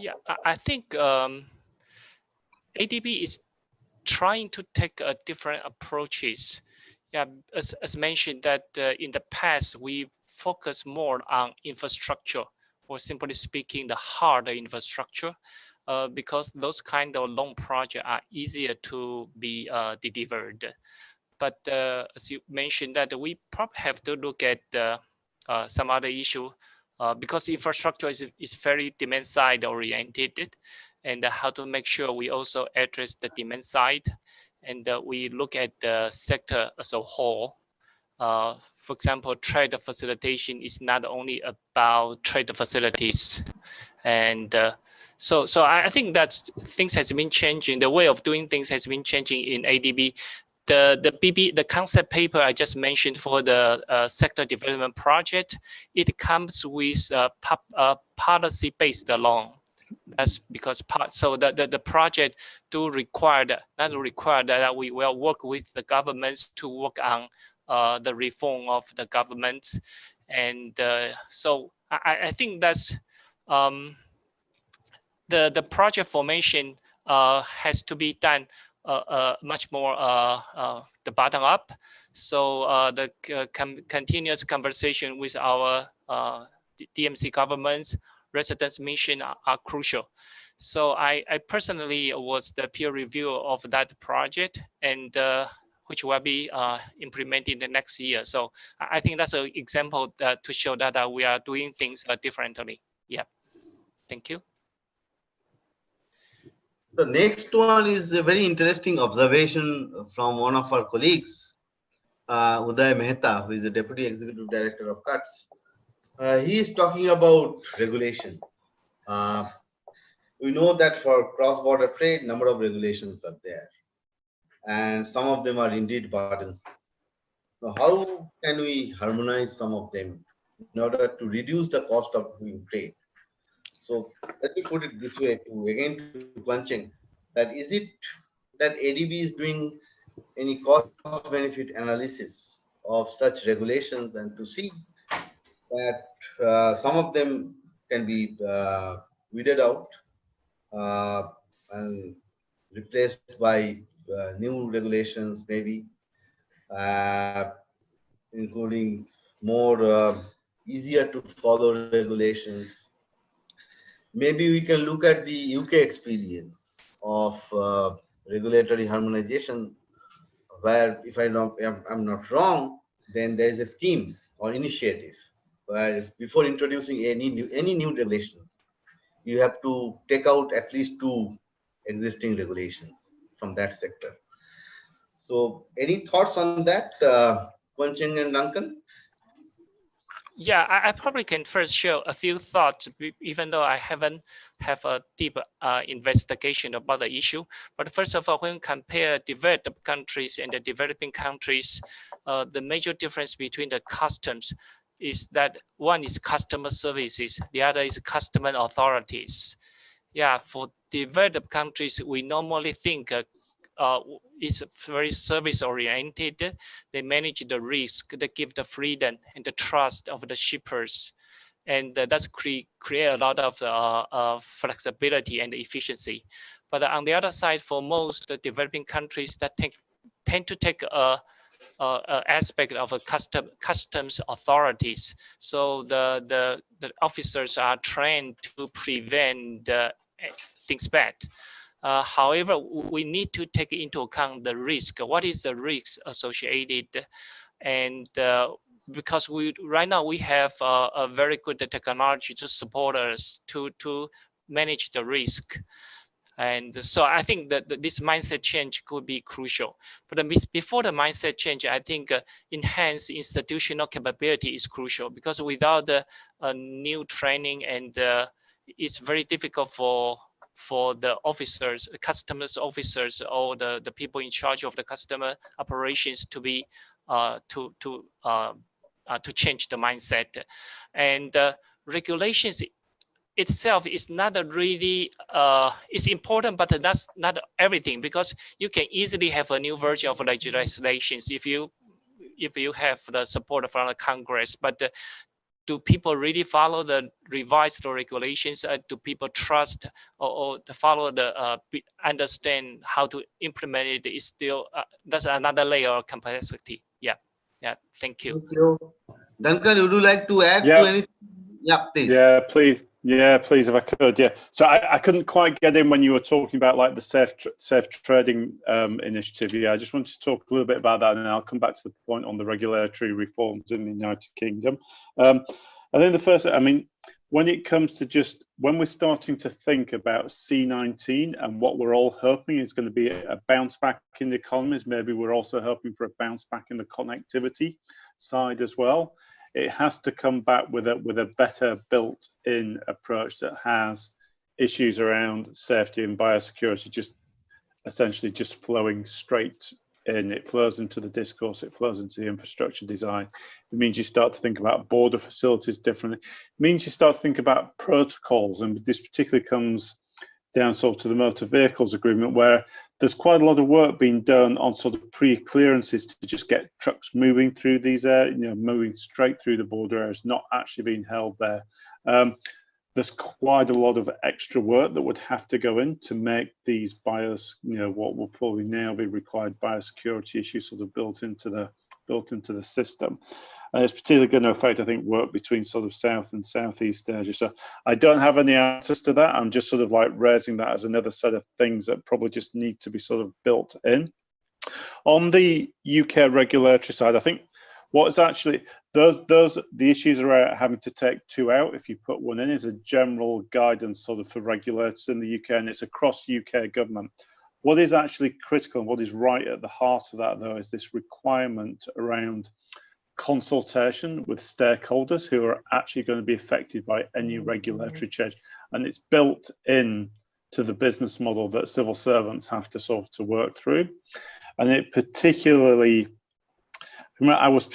Speaker 4: Yeah, I think ADB is trying to take different approaches. Yeah, as mentioned that in the past, we focus more on infrastructure, or simply speaking, the hard infrastructure, because those kind of long projects are easier to be delivered. But as you mentioned, that we probably have to look at some other issue, because infrastructure is very demand side oriented, and how to make sure we also address the demand side, and we look at the sector as a whole. For example, trade facilitation is not only about trade facilities, And so I think that things has been changing. The way of doing things has been changing in ADB. The concept paper I just mentioned for the sector development project, it comes with policy-based loan. That's because the project do require that we will work with the governments to work on the reform of the government, and so I think that's the project formation has to be done much more the bottom up. So the continuous conversation with our DMC governments, residence mission are crucial. So I personally was the peer review of that project, and which will be implemented in the next year. So I think that's an example to show that we are doing things differently. Yeah, thank you.
Speaker 2: The next one is a very interesting observation from one of our colleagues, Uday Mehta, who is the Deputy Executive Director of CUTS. He is talking about regulation. We know that for cross-border trade, number of regulations are there, and some of them are indeed burdensome. So how can we harmonize some of them in order to reduce the cost of doing trade? So let me put it this way to Kwancheng, that is it that ADB is doing any cost-benefit analysis of such regulations and to see that some of them can be weeded out and replaced by new regulations, maybe including more easier to follow regulations. Maybe we can look at the UK experience of regulatory harmonization, where if I'm not wrong, then there is a scheme or initiative where before introducing any new regulation, you have to take out at least 2 existing regulations from that sector. So any thoughts on that, Kwancheng and Duncan?
Speaker 4: Yeah, I probably can first share a few thoughts, even though I haven't have a deep investigation about the issue. But first of all, when we compare developed countries and the developing countries, the major difference between the customs is that one is customer services, the other is customer authorities. Yeah, for developed countries, we normally think is very service oriented. They manage the risk, they give the freedom and the trust of the shippers, and that's create a lot of flexibility and efficiency. But on the other side, for most developing countries, that tend to take a aspect of a customs authorities. So the officers are trained to prevent things bad. However, we need to take into account the risk. What is the risk associated? And because right now we have a very good technology to support us to manage the risk. And so I think that this mindset change could be crucial. But before the mindset change, I think enhanced institutional capability is crucial, because without the new training, and it's very difficult for the officers, customers officers, or the people in charge of the customer operations to be to change the mindset. And regulations itself is not really it's important, but that's not everything, because you can easily have a new version of legislations if you have the support from the Congress. But do people really follow the revised regulations? Do people trust or follow understand how to implement it? Is still that's another layer of complexity. Yeah. Thank you.
Speaker 2: Thank you. Duncan, would you like to add to anything? Yeah, please.
Speaker 3: Yeah, please. Yeah, please, if I could. Yeah. So I couldn't quite get in when you were talking about like the safe trading initiative. Yeah, I just wanted to talk a little bit about that, and then I'll come back to the point on the regulatory reforms in the United Kingdom. I think the first, I mean, when it comes to just when we're starting to think about C19 and what we're all hoping is going to be a bounce back in the economies, maybe we're also hoping for a bounce back in the connectivity side as well. it has to come back with a better built-in approach that has issues around safety and biosecurity just essentially just flowing straight in. It flows into the discourse, it flows into the infrastructure design. It means you start to think about border facilities differently. It means you start to think about protocols, and this particularly comes down sort of to the motor vehicles agreement, where there's quite a lot of work being done on sort of pre-clearances to just get trucks moving through these areas, moving straight through the border areas, not actually being held there. There's quite a lot of extra work that would have to go in to make these what will probably now be required biosecurity issues sort of built into the system. And it's particularly going to affect, I think, work between sort of South and Southeast Asia. So I don't have any answers to that. I'm just sort of like raising that as another set of things that probably just need to be sort of built in. On the UK regulatory side, I think what is actually the issues around having to take two out if you put one in is a general guidance sort of for regulators in the UK, and it's across UK government. What is actually critical and what is right at the heart of that, though, is this requirement around consultation with stakeholders who are actually going to be affected by any regulatory change, and it's built in to the business model that civil servants have to sort of to work through. And it particularly, I was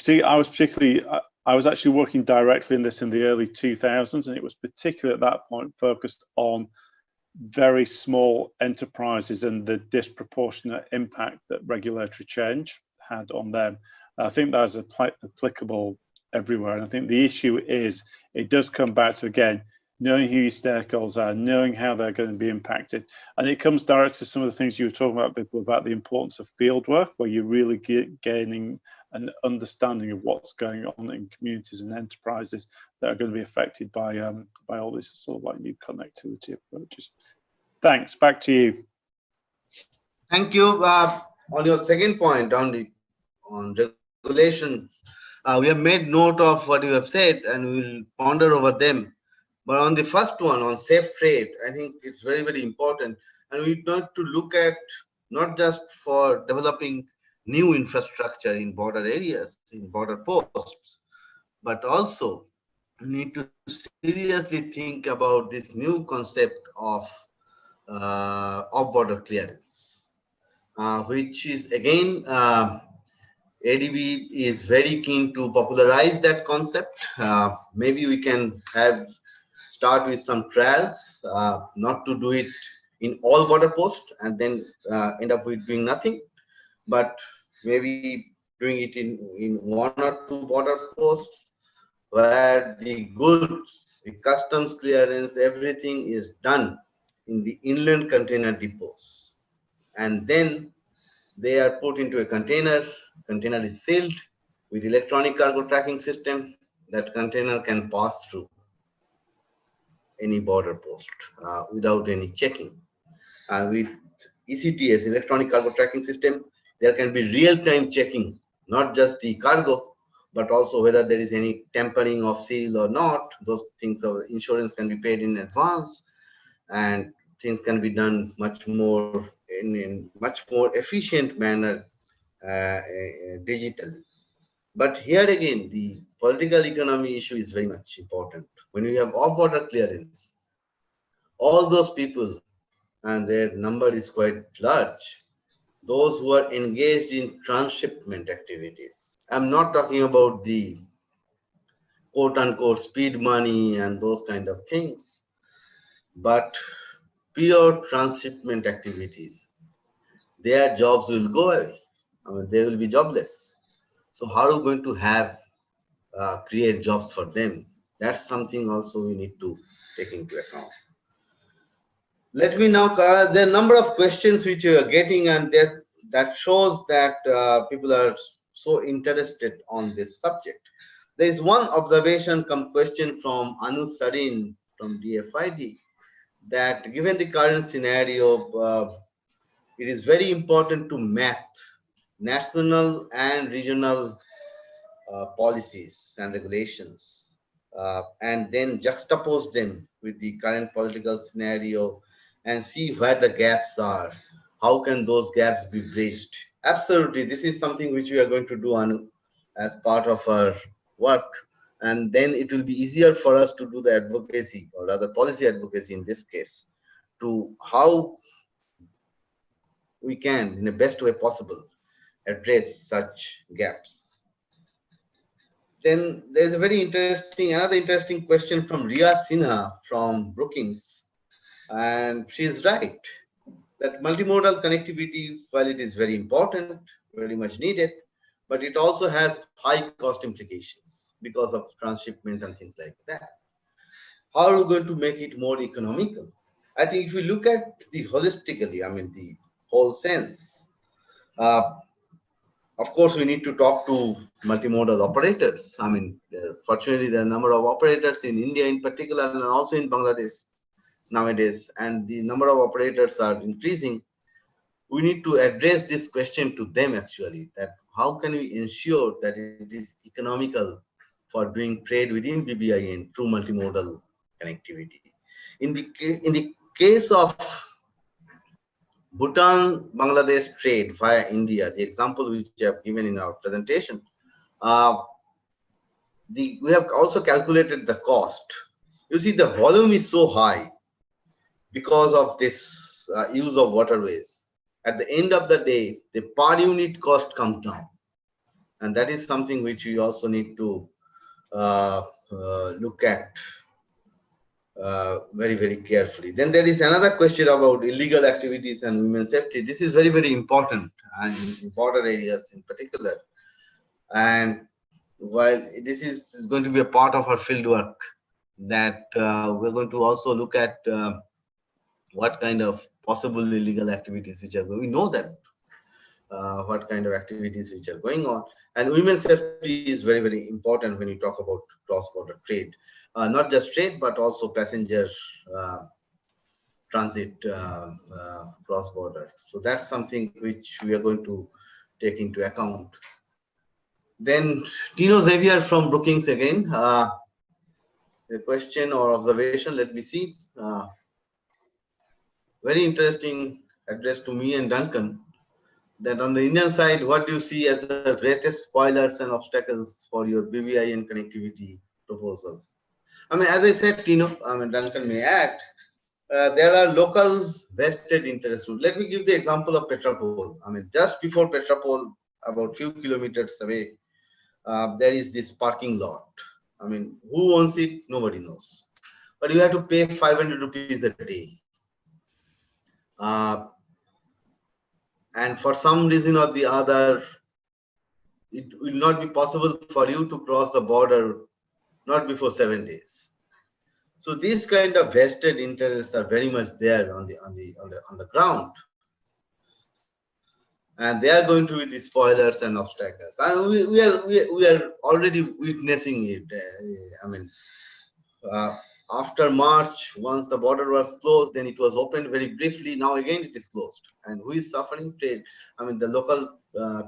Speaker 3: actually working directly in this in the early 2000s, and it was particularly at that point focused on very small enterprises and the disproportionate impact that regulatory change had on them. I think that's applicable everywhere. And I think the issue is, it does come back to, again, knowing who your stakeholders are, knowing how they're going to be impacted. And it comes direct to some of the things you were talking about, people, about the importance of field work, where you're really gaining an understanding of what's going on in communities and enterprises that are going to be affected by all this sort of like new connectivity approaches. Thanks. Back to you.
Speaker 2: Thank you. On your second point on regulations, we have made note of what you have said and we will ponder over them. But on the first one, on safe trade, I think it's very, very important. And we need to look at not just for developing new infrastructure in border areas, in border posts, but also need to seriously think about this new concept of border clearance, which is again, ADB is very keen to popularize that concept. Maybe we can start with some trials, not to do it in all border posts and then end up with doing nothing, but maybe doing it in one or two border posts where the goods, the customs clearance, everything is done in the inland container depots. And then they are put into a container is sealed with electronic cargo tracking system. That container can pass through any border post without any checking. With ECTS, electronic cargo tracking system, there can be real-time checking, not just the cargo, but also whether there is any tampering of seal or not. Those things of insurance can be paid in advance, and things can be done much more in much more efficient manner digitally. But here again, the political economy issue is very much important. When we have off-border clearance, all those people, and their number is quite large, those who are engaged in transshipment activities. I'm not talking about the quote-unquote speed money and those kind of things, but pure transshipment activities. Their jobs will go away. I mean, they will be jobless. So how are we going to create jobs for them? That's something also we need to take into account. Let me now, there are a number of questions which you are getting, and that shows that people are so interested on this subject. There is one observation question from Anu Sarin from DFID, that given the current scenario, it is very important to map national and regional policies and regulations, and then juxtapose them with the current political scenario and see where the gaps are. How can those gaps be bridged? Absolutely, this is something which we are going to do, Anu, as part of our work And then it will be easier for us to do the advocacy, or rather policy advocacy in this case, to how we can, in the best way possible, address such gaps. Then there's a another interesting question from Ria Sinha from Brookings. And she is right that multimodal connectivity, while it is very important, very much needed, but it also has high cost implications because of transshipment and things like that. How are we going to make it more economical? I think if we look at the holistically, I mean the whole sense, of course we need to talk to multimodal operators. I mean, fortunately there are a number of operators in India in particular and also in Bangladesh nowadays, and the number of operators are increasing. We need to address this question to them actually, that how can we ensure that it is economical for doing trade within BBIN through multimodal connectivity. In the case of Bhutan Bangladesh trade via India, the example which I have given in our presentation, we have also calculated the cost. You see, the volume is so high because of this use of waterways. At the end of the day, the per unit cost comes down, and that is something which we also need to look at very, very carefully. Then there is another question about illegal activities and women's safety. This is very, very important, and in border areas in particular. And while this is going to be a part of our field work, that we're going to also look at what kind of possible illegal activities which are going. We know that what kind of activities which are going on, and women's safety is very, very important when you talk about cross-border trade. Not just trade, but also passenger transit cross-border. So that's something which we are going to take into account. Then Tino Xavier from Brookings again. A question or observation, let me see. Very interesting address to me and Duncan. That on the Indian side, what do you see as the greatest spoilers and obstacles for your BBIN connectivity proposals? I mean, as I said, Tino, I mean, Duncan may add, there are local vested interests. Let me give the example of Petrapol. I mean, just before Petrapol, about few kilometers away, there is this parking lot. I mean, who owns it? Nobody knows. But you have to pay 500 rupees a day. And for some reason or the other, it will not be possible for you to cross the border not before 7 days. So these kind of vested interests are very much there on the ground, and they are going to be the spoilers and obstacles. And we are already witnessing it. I mean, after March, once the border was closed, then it was opened very briefly. Now again it is closed. And who is suffering? Trade. I mean, the local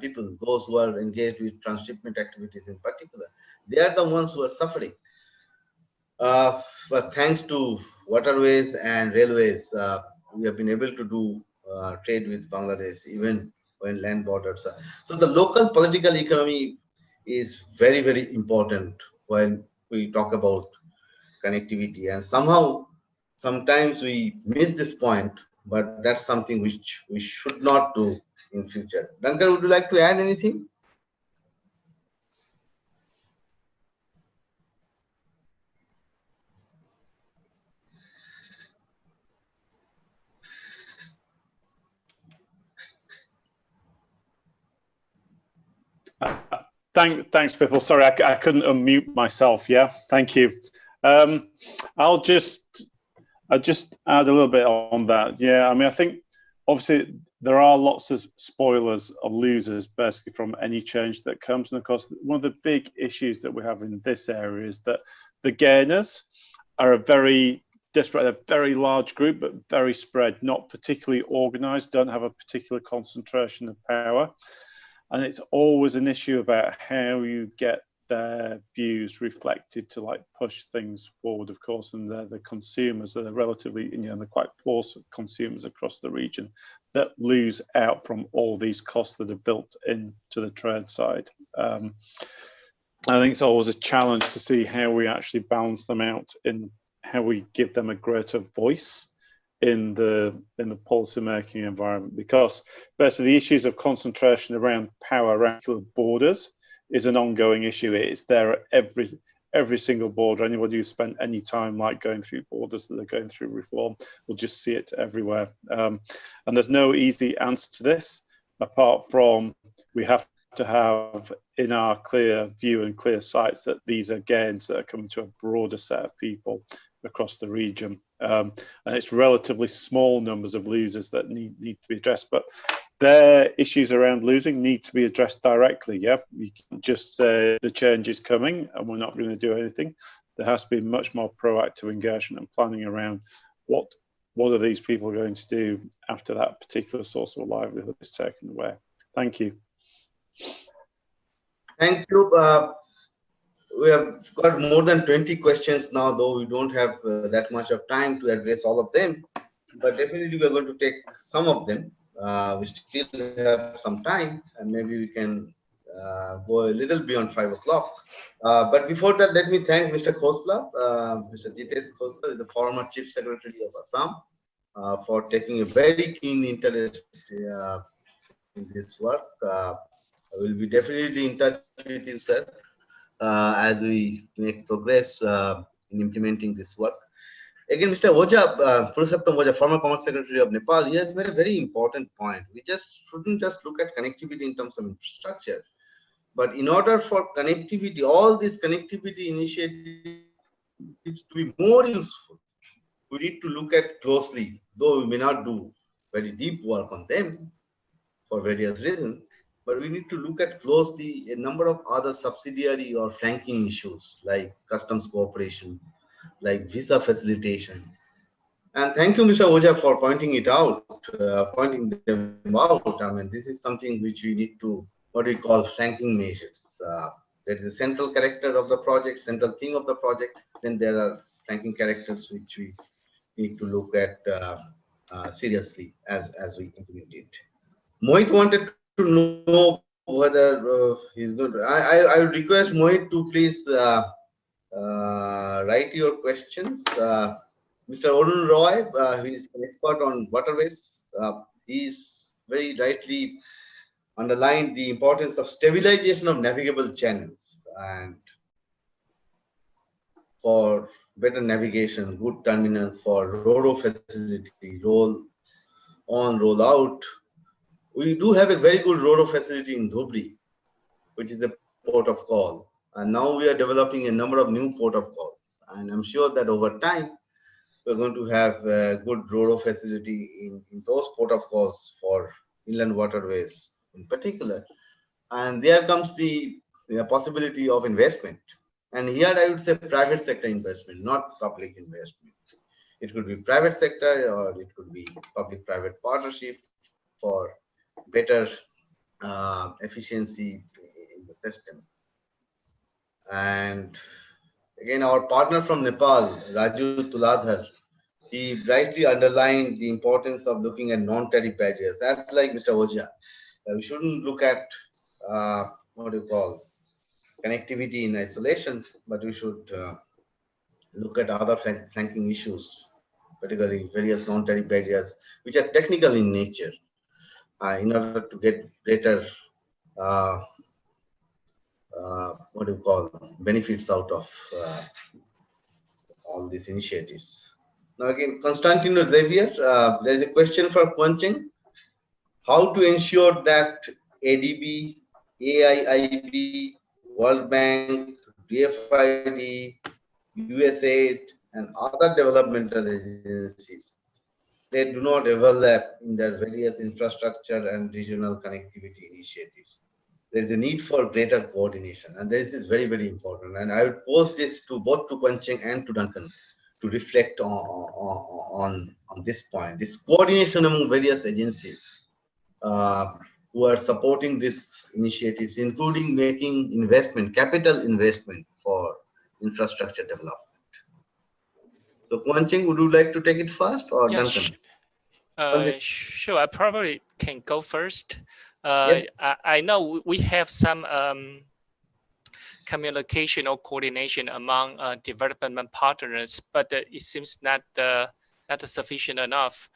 Speaker 2: people, those who are engaged with transshipment activities in particular, they are the ones who are suffering. But thanks to waterways and railways, we have been able to do trade with Bangladesh, even when land borders are. So the local political economy is very, very important when we talk about connectivity, and somehow sometimes we miss this point, but that's something which we should not do in future. Duncan, would you like to add anything?
Speaker 3: Thanks, Pipple. Sorry, I couldn't unmute myself. Yeah, thank you. I'll just add a little bit on that. Yeah, I mean, I think obviously there are lots of spoilers or losers basically from any change that comes. And of course, one of the big issues that we have in this area is that the gainers are a very disparate, a very large group, but very spread, not particularly organized, don't have a particular concentration of power. And it's always an issue about how you get their views reflected to like push things forward, of course, and the consumers that are relatively, you know, they're quite poor consumers across the region that lose out from all these costs that are built into the trade side. I think it's always a challenge to see how we actually balance them out in how we give them a greater voice in the policy making environment, because basically the issues of concentration around power around borders is an ongoing issue. It's there at every single border. Anybody who's spent any time like going through borders that are going through reform will just see it everywhere. And there's no easy answer to this, apart from we have to have in our clear view and clear sights that these are gains that are coming to a broader set of people across the region. And it's relatively small numbers of losers that need to be addressed, but their issues around losing need to be addressed directly. Yeah, you can just say the change is coming and we're not going to do anything. There has to be much more proactive engagement and planning around what are these people going to do after that particular source of livelihood is taken away. Thank you.
Speaker 2: Thank you. We have got more than 20 questions now, though we don't have that much of time to address all of them. But definitely we are going to take some of them. We still have some time, and maybe we can go a little beyond 5 o'clock. But before that, let me thank Mr. Khosla. Mr. Jitesh Khosla is the former Chief Secretary of Assam, for taking a very keen interest in this work. I will be definitely in touch with you, sir, as we make progress in implementing this work. Again, Mr. Oja, Purushottam Oja, former Commerce Secretary of Nepal, he has made a very important point. We shouldn't just look at connectivity in terms of infrastructure, but in order for connectivity, all these connectivity initiatives to be more useful, we need to look at closely, though we may not do very deep work on them for various reasons, but we need to look at closely a number of other subsidiary or flanking issues like customs cooperation, like visa facilitation. And thank you, Mr. Oja, for pointing it out, pointing them out. I mean, this is something which we need to, what we call flanking measures. There is a central character of the project, central theme of the project. Then there are flanking characters which we need to look at seriously as we implement it. Mohit wanted to know whether he's going to. I would request Mohit to please write your questions. Mr. Arun Roy, who is an expert on waterways, he's very rightly underlined the importance of stabilization of navigable channels and for better navigation, good terminals for RoRo facility, roll on, roll out. We do have a very good RoRo facility in Dhubri, which is a port of call. And now we are developing a number of new port of calls. And I'm sure that over time, we're going to have a good RoRo facility in those port of calls for inland waterways in particular. And there comes the possibility of investment. And here I would say private sector investment, not public investment. It could be private sector or it could be public-private partnership for better efficiency in the system. And again, our partner from Nepal, Raju Tuladhar, he rightly underlined the importance of looking at non-tariff barriers. That's like Mr. Oja. We shouldn't look at what do you call connectivity in isolation, but we should look at other flanking issues, particularly various non-tariff barriers, which are technical in nature, in order to get greater what do you call benefits out of all these initiatives. Now again, Constantino Xavier, there is a question for Kwancheng. How to ensure that ADB, AIIB, World Bank, DFID, USAID, and other developmental agencies, they do not overlap in their various infrastructure and regional connectivity initiatives. There is a need for greater coordination, and this is very, very important. And I would pose this to both to Kwancheng and to Duncan to reflect on this point. This coordination among various agencies who are supporting these initiatives, including making investment, capital investment for infrastructure development. So Kwancheng, would you like to take it first or Duncan?
Speaker 4: Sure, I probably can go first.
Speaker 2: Yes.
Speaker 4: I know we have some communication or coordination among development partners, but it seems not sufficient enough.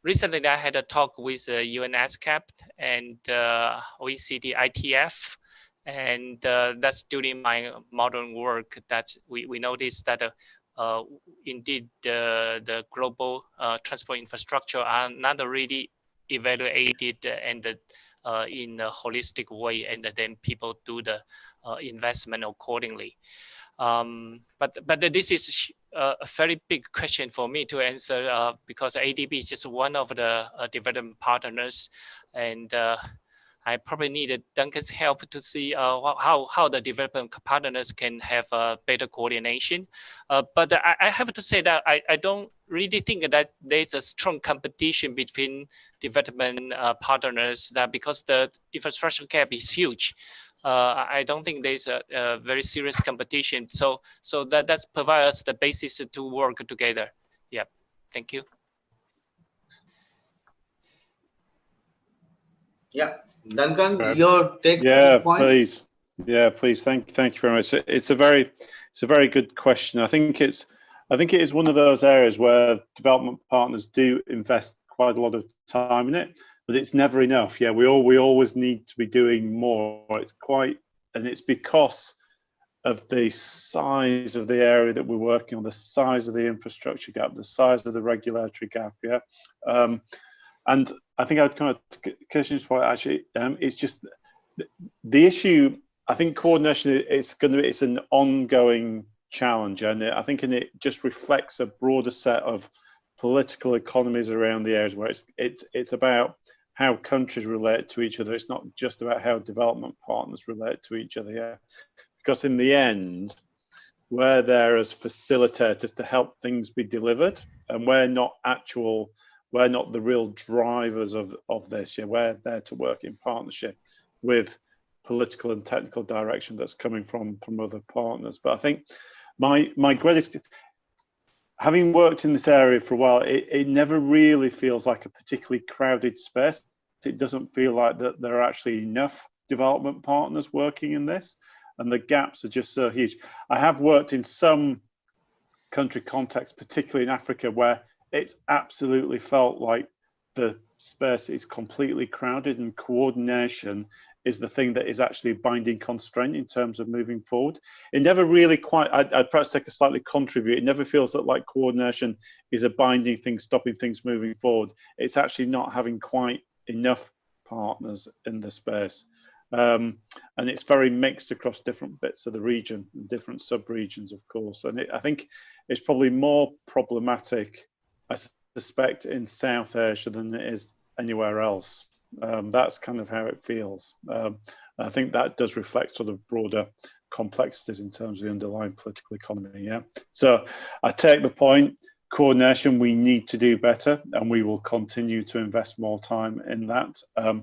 Speaker 4: Recently, I had a talk with UNESCAP and OECD ITF, and that's during my modern work that we noticed that indeed the global transport infrastructure are not really evaluated and in a holistic way, and then people do the investment accordingly. But this is a very big question for me to answer because ADB is just one of the development partners, and I probably needed Duncan's help to see how the development partners can have better coordination. But I have to say that I don't really think that there's a strong competition between development partners, that because the infrastructure gap is huge. I don't think there's a very serious competition. So that provides us the basis to work together. Yeah, thank you.
Speaker 2: Yeah, Duncan, your take.
Speaker 3: Yeah, please. Yeah, please. Thank you very much. It's a very good question. I think it is one of those areas where development partners do invest quite a lot of time in it, but it's never enough. Yeah, we always need to be doing more. It's because of the size of the area that we're working on, the size of the infrastructure gap, the size of the regulatory gap. Yeah. And I think I'd kind of Kirsten's point actually. It's just the issue. I think coordination it's an ongoing challenge, and I think it just reflects a broader set of political economies around the areas where it's about how countries relate to each other. It's not just about how development partners relate to each other. Yeah, because in the end, we're there as facilitators to help things be delivered, and we're not the real drivers of this. Yeah, we're there to work in partnership with political and technical direction that's coming from other partners. But I think my greatest, having worked in this area for a while, it never really feels like a particularly crowded space. It doesn't feel like that there are actually enough development partners working in this, and the gaps are just so huge. I have worked in some country contexts, particularly in Africa, where it's absolutely felt like the space is completely crowded, and coordination is the thing that is actually a binding constraint in terms of moving forward. It never really quite, I'd perhaps take a slightly contrary view. It never feels like coordination is a binding thing, stopping things moving forward. It's actually not having quite enough partners in the space. And it's very mixed across different bits of the region, different sub-regions, of course. And I think it's probably more problematic, I suspect, in South Asia than it is anywhere else. That's kind of how it feels. I think that does reflect sort of broader complexities in terms of the underlying political economy. Yeah. So I take the point. Coordination, we need to do better, and we will continue to invest more time in that. Of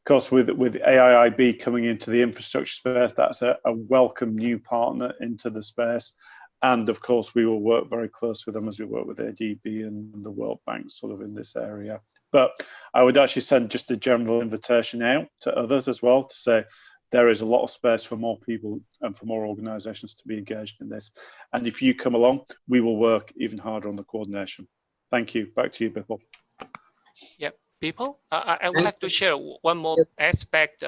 Speaker 3: course, with AIIB coming into the infrastructure space, that's a welcome new partner into the space. And of course, we will work very close with them as we work with ADB and the World Bank sort of in this area. But I would actually send just a general invitation out to others as well to say there is a lot of space for more people and for more organisations to be engaged in this. And if you come along, we will work even harder on the coordination. Thank you. Back to you, Bipul.
Speaker 4: Yeah, Bipul, I would like to share one more aspect.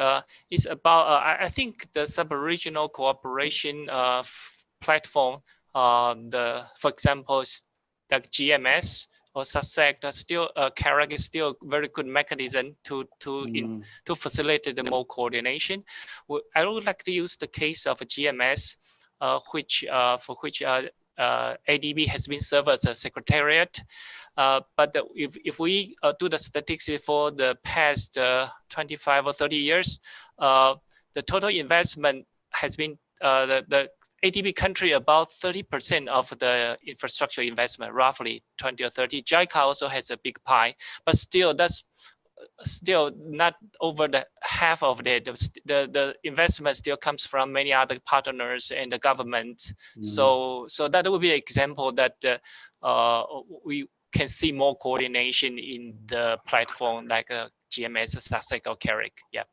Speaker 4: It's about, I think the sub-regional cooperation platform, for example, like GMS or SASAC, that's still CARAC is still a very good mechanism to facilitate the more coordination. I would like to use the case of a GMS, for which ADB has been served as a secretariat. But if we do the statistics for the past 25 or 30 years, the total investment has been the ADB country about 30% of the infrastructure investment, roughly 20 or 30. JICA also has a big pie, but still that's still not over the half of it. The investment still comes from many other partners and the government. So that would be an example that we can see more coordination in the platform like GMS, SASAC, or CARAC. Yeah.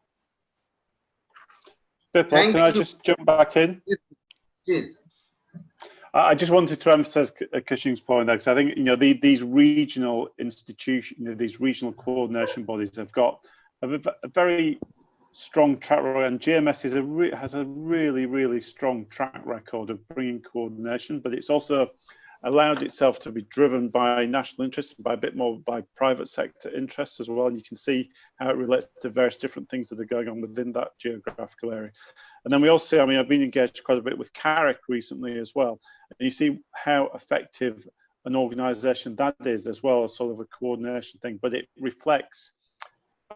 Speaker 3: Bipul,
Speaker 2: Thank
Speaker 3: can I
Speaker 2: you.
Speaker 3: just jump back in?
Speaker 2: Yes.
Speaker 3: I just wanted to emphasize Cushing's point there, because I think these regional institutions, these regional coordination bodies have got a very strong track record, and GMS has a really strong track record of bringing coordination, but it's also allowed itself to be driven by national interests, by a bit more by private sector interests as well. And you can see how it relates to various different things that are going on within that geographical area. And then we also see, I've been engaged quite a bit with CARIC recently as well. And you see how effective an organization that is, as well as sort of a coordination thing, but it reflects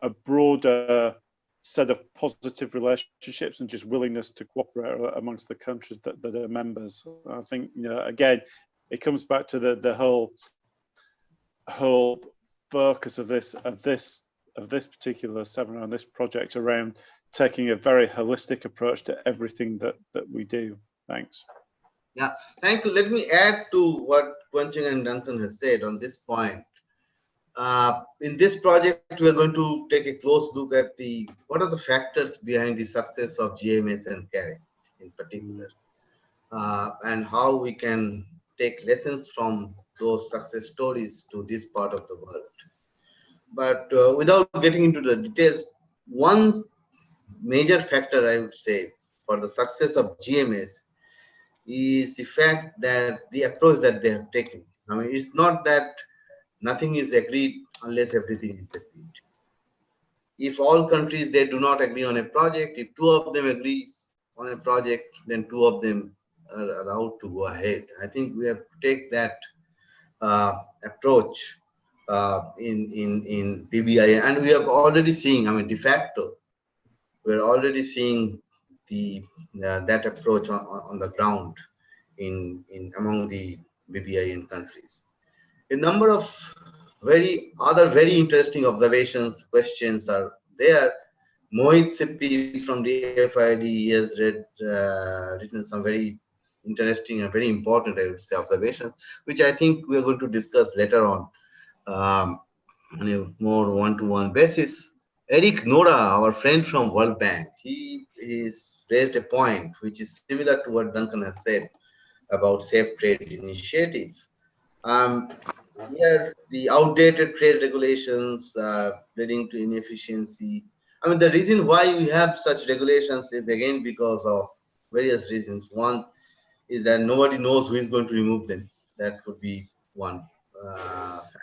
Speaker 3: a broader set of positive relationships and just willingness to cooperate amongst the countries that are members. I think, again, it comes back to the whole focus of this particular seminar and this project around taking a very holistic approach to everything that we do. Thanks.
Speaker 2: Yeah, thank you. Let me add to what Quenching and Duncan has said on this point. In this project, we are going to take a close look at what are the factors behind the success of GMS and CARIC in particular, and how we can take lessons from those success stories to this part of the world. But without getting into the details, one major factor I would say for the success of GMS is the fact that the approach that they have taken. It's not that nothing is agreed unless everything is agreed. If all countries, they do not agree on a project, if two of them agree on a project, then two of them are allowed to go ahead. I think we have to take that approach in BBIN, and we have already seen, de facto, we're already seeing that approach on the ground among the BBIN countries. A number of other very interesting observations, questions are there. Mohit Sippi from DFID has written some very interesting and very important, I would say, observations, which I think we are going to discuss later on a more one-to-one basis. Eric Nora, our friend from World Bank, he raised a point which is similar to what Duncan has said about Safe Trade Initiative. Here, the outdated trade regulations leading to inefficiency. The reason why we have such regulations is again because of various reasons. One is that nobody knows who is going to remove them. That could be one factor.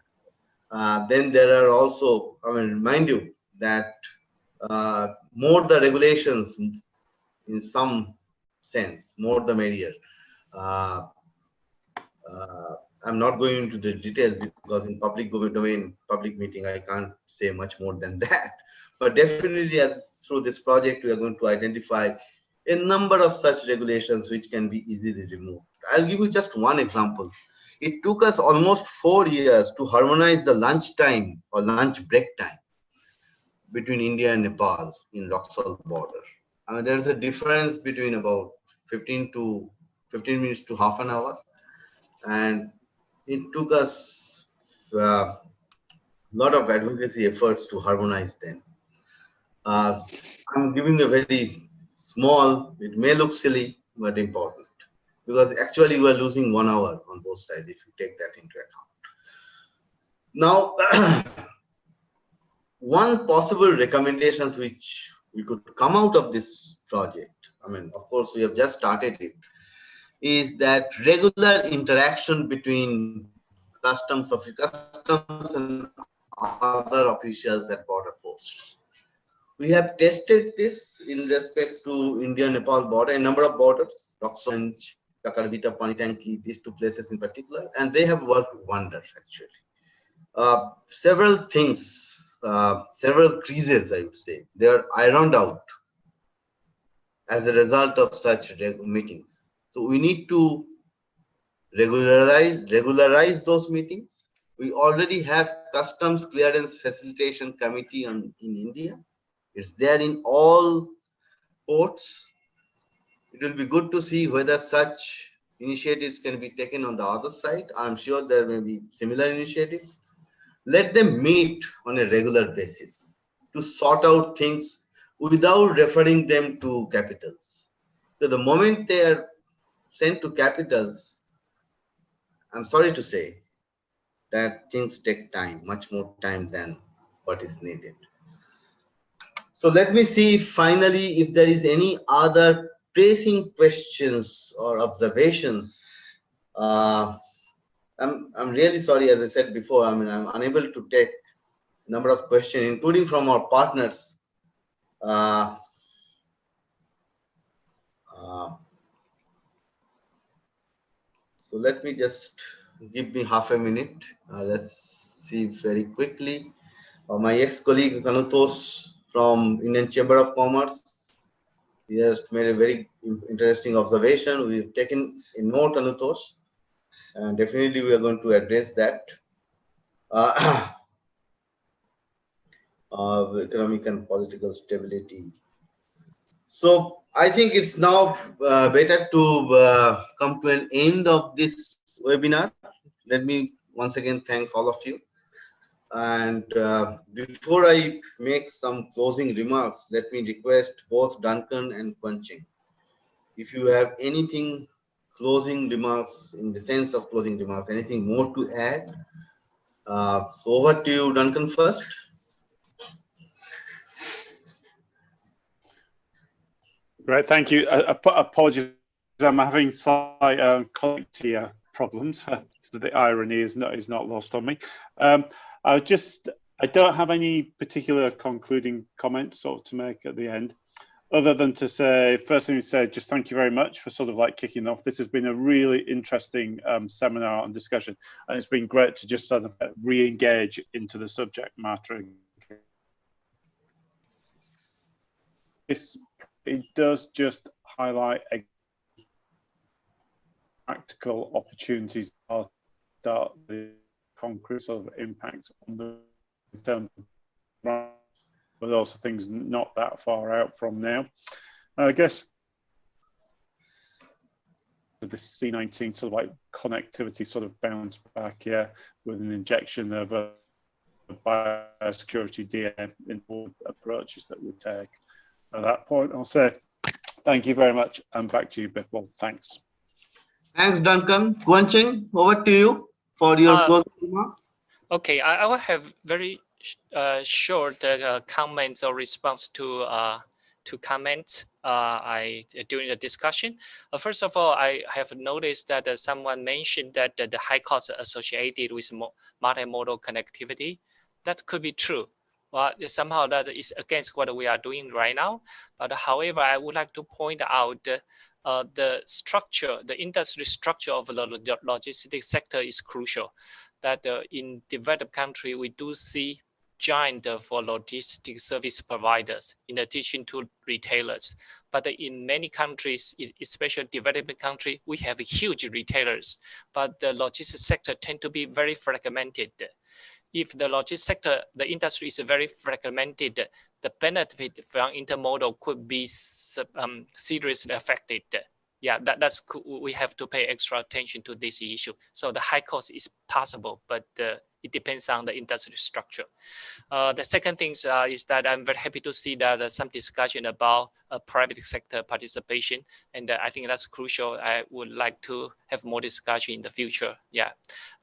Speaker 2: Then there are also, remind you that more the regulations, in some sense, more the merrier. I'm not going into the details because in public domain, public meeting, I can't say much more than that. But definitely, through this project, we are going to identify a number of such regulations which can be easily removed. I'll give you just one example. It took us almost 4 years to harmonize the lunch time or lunch break time between India and Nepal in Roxol border. There's a difference between about 15 minutes to half an hour. And it took us a lot of advocacy efforts to harmonize them. I'm giving a very small, it may look silly, but important, because actually we are losing 1 hour on both sides if you take that into account. Now, one possible recommendations which we could come out of this project, of course, we have just started it, is that regular interaction between customs and other officials at border posts. We have tested this in respect to India-Nepal border, a number of borders, Roxol, Kakarvita, Panitanki, these two places in particular, and they have worked wonders actually. Several things, several creases, I would say, they are ironed out as a result of such meetings. So we need to regularize those meetings. We already have Customs Clearance Facilitation Committee in India. It's there in all ports. It will be good to see whether such initiatives can be taken on the other side. I'm sure there may be similar initiatives. Let them meet on a regular basis to sort out things without referring them to capitals. So the moment they are sent to capitals, I'm sorry to say that things take time, much more time than what is needed. So let me see finally if there is any other pressing questions or observations. I'm really sorry, as I said before, I'm unable to take a number of questions, including from our partners. So let me just give me half a minute. Let's see very quickly. My ex-colleague Kanutos from Indian Chamber of Commerce, he has made a very interesting observation. We've taken a note, Kanutos, and definitely we are going to address that. Economic and political stability. So I think it's now better to come to an end of this webinar. Let me once again thank all of you. And before I make some closing remarks, let me request both Duncan and Quanching, if you have anything closing remarks, in the sense of closing remarks, anything more to add. So over to you, Duncan, first.
Speaker 3: Great, thank you. Apologies, I'm having slight connectivity problems, so the irony is not lost on me. I don't have any particular concluding comments sort of to make at the end, other than to say, first thing to say, just thank you very much for sort of like kicking off. This has been a really interesting seminar and discussion, and it's been great to just sort of re-engage into the subject matter. It does just highlight practical opportunities to start the concrete sort of impact on the term, but also things not that far out from now. I guess with the C19 sort of like connectivity sort of bounce back here with an injection of a biosecurity DM in all approaches that we take. At that point, I'll say thank you very much, and back to you, Bipul. Thanks.
Speaker 2: Thanks, Duncan. Quanching, over to you for your closing remarks.
Speaker 4: Okay, I will have very short comments or response to comments during the discussion. First of all, I have noticed that someone mentioned that the high costs associated with multimodal connectivity. That could be true. Well, somehow that is against what we are doing right now. But however, I would like to point out the structure, the industry structure of the logistics sector is crucial. That in developed country, we do see giant for logistics service providers in addition to retailers. But in many countries, especially developing country, we have huge retailers, but the logistics sector tend to be very fragmented. If the logistics sector, the industry is very fragmented, the benefit from intermodal could be seriously affected. Yeah, that's we have to pay extra attention to this issue. So the high cost is possible, but it depends on the industry structure. The second thing is that I'm very happy to see that some discussion about private sector participation, and I think that's crucial. I would like to have more discussion in the future. Yeah,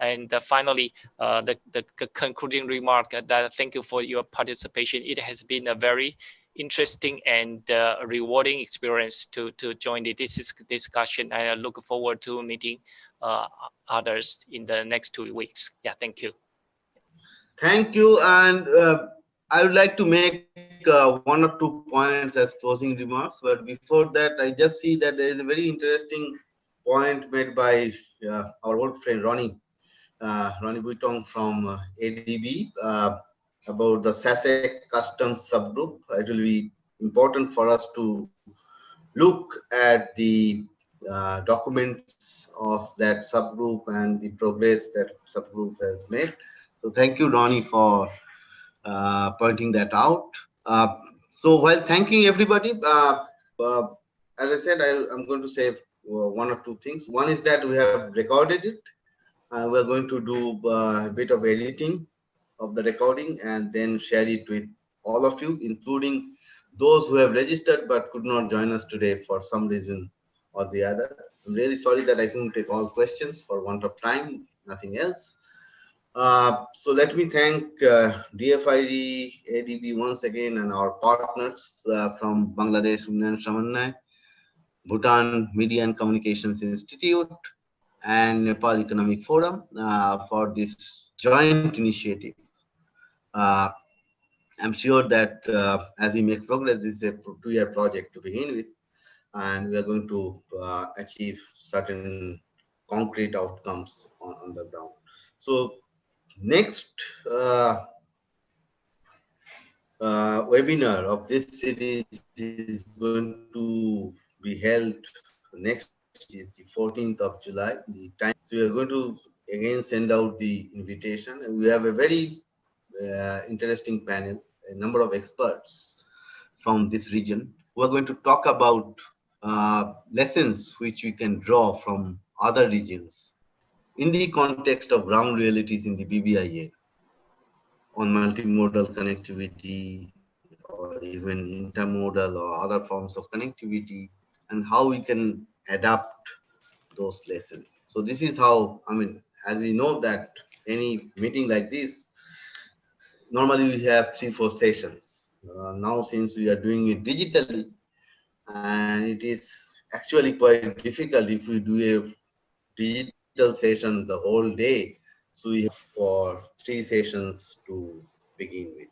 Speaker 4: and finally, the concluding remark that thank you for your participation. It has been a very interesting and rewarding experience to join this discussion. I look forward to meeting others in the next 2 weeks. Yeah, thank you.
Speaker 2: Thank you, and I would like to make 1 or 2 points as closing remarks. But before that, I just see that there is a very interesting point made by our old friend Ronnie Buitong from ADB about the SASEC customs subgroup. It will be important for us to look at the documents of that subgroup and the progress that subgroup has made. So thank you, Ronnie, for pointing that out. So while thanking everybody, as I said, I'm going to say 1 or 2 things. One is that we have recorded it. We're going to do a bit of editing of the recording and then share it with all of you, including those who have registered but could not join us today for some reason or the other. I'm really sorry that I couldn't take all questions for want of time, nothing else. So let me thank DFID, ADB once again, and our partners from Bangladesh Union Samanay, Bhutan Media and Communications Institute, and Nepal Economic Forum for this joint initiative. I'm sure that as we make progress, this is a 2-year project to begin with, and we are going to achieve certain concrete outcomes on the ground. So next webinar of this series is going to be held next, is the 14th of July. The time, so we are going to again send out the invitation, and we have a very interesting panel, a number of experts from this region who are going to talk about lessons which we can draw from other regions in the context of ground realities in the BBIN on multimodal connectivity or even intermodal or other forms of connectivity, and how we can adapt those lessons. So this is how, I mean, as we know that any meeting like this, normally we have 3-4 sessions. Now since we are doing it digitally, and it is actually quite difficult if we do a digital session the whole day. So we have for 3 sessions to begin with.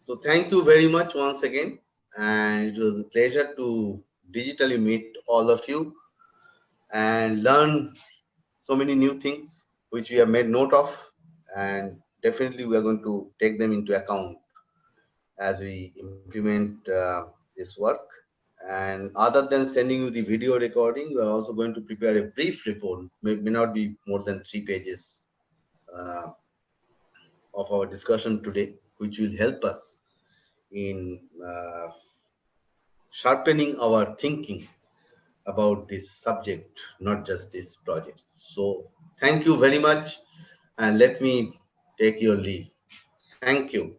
Speaker 2: So thank you very much once again, and it was a pleasure to digitally meet all of you and learn so many new things which we have made note of, and definitely we are going to take them into account as we implement this work. And other than sending you the video recording, we are also going to prepare a brief report, may not be more than 3 pages of our discussion today, which will help us in sharpening our thinking about this subject, not just this project. So thank you very much, and let me take your leave. Thank you.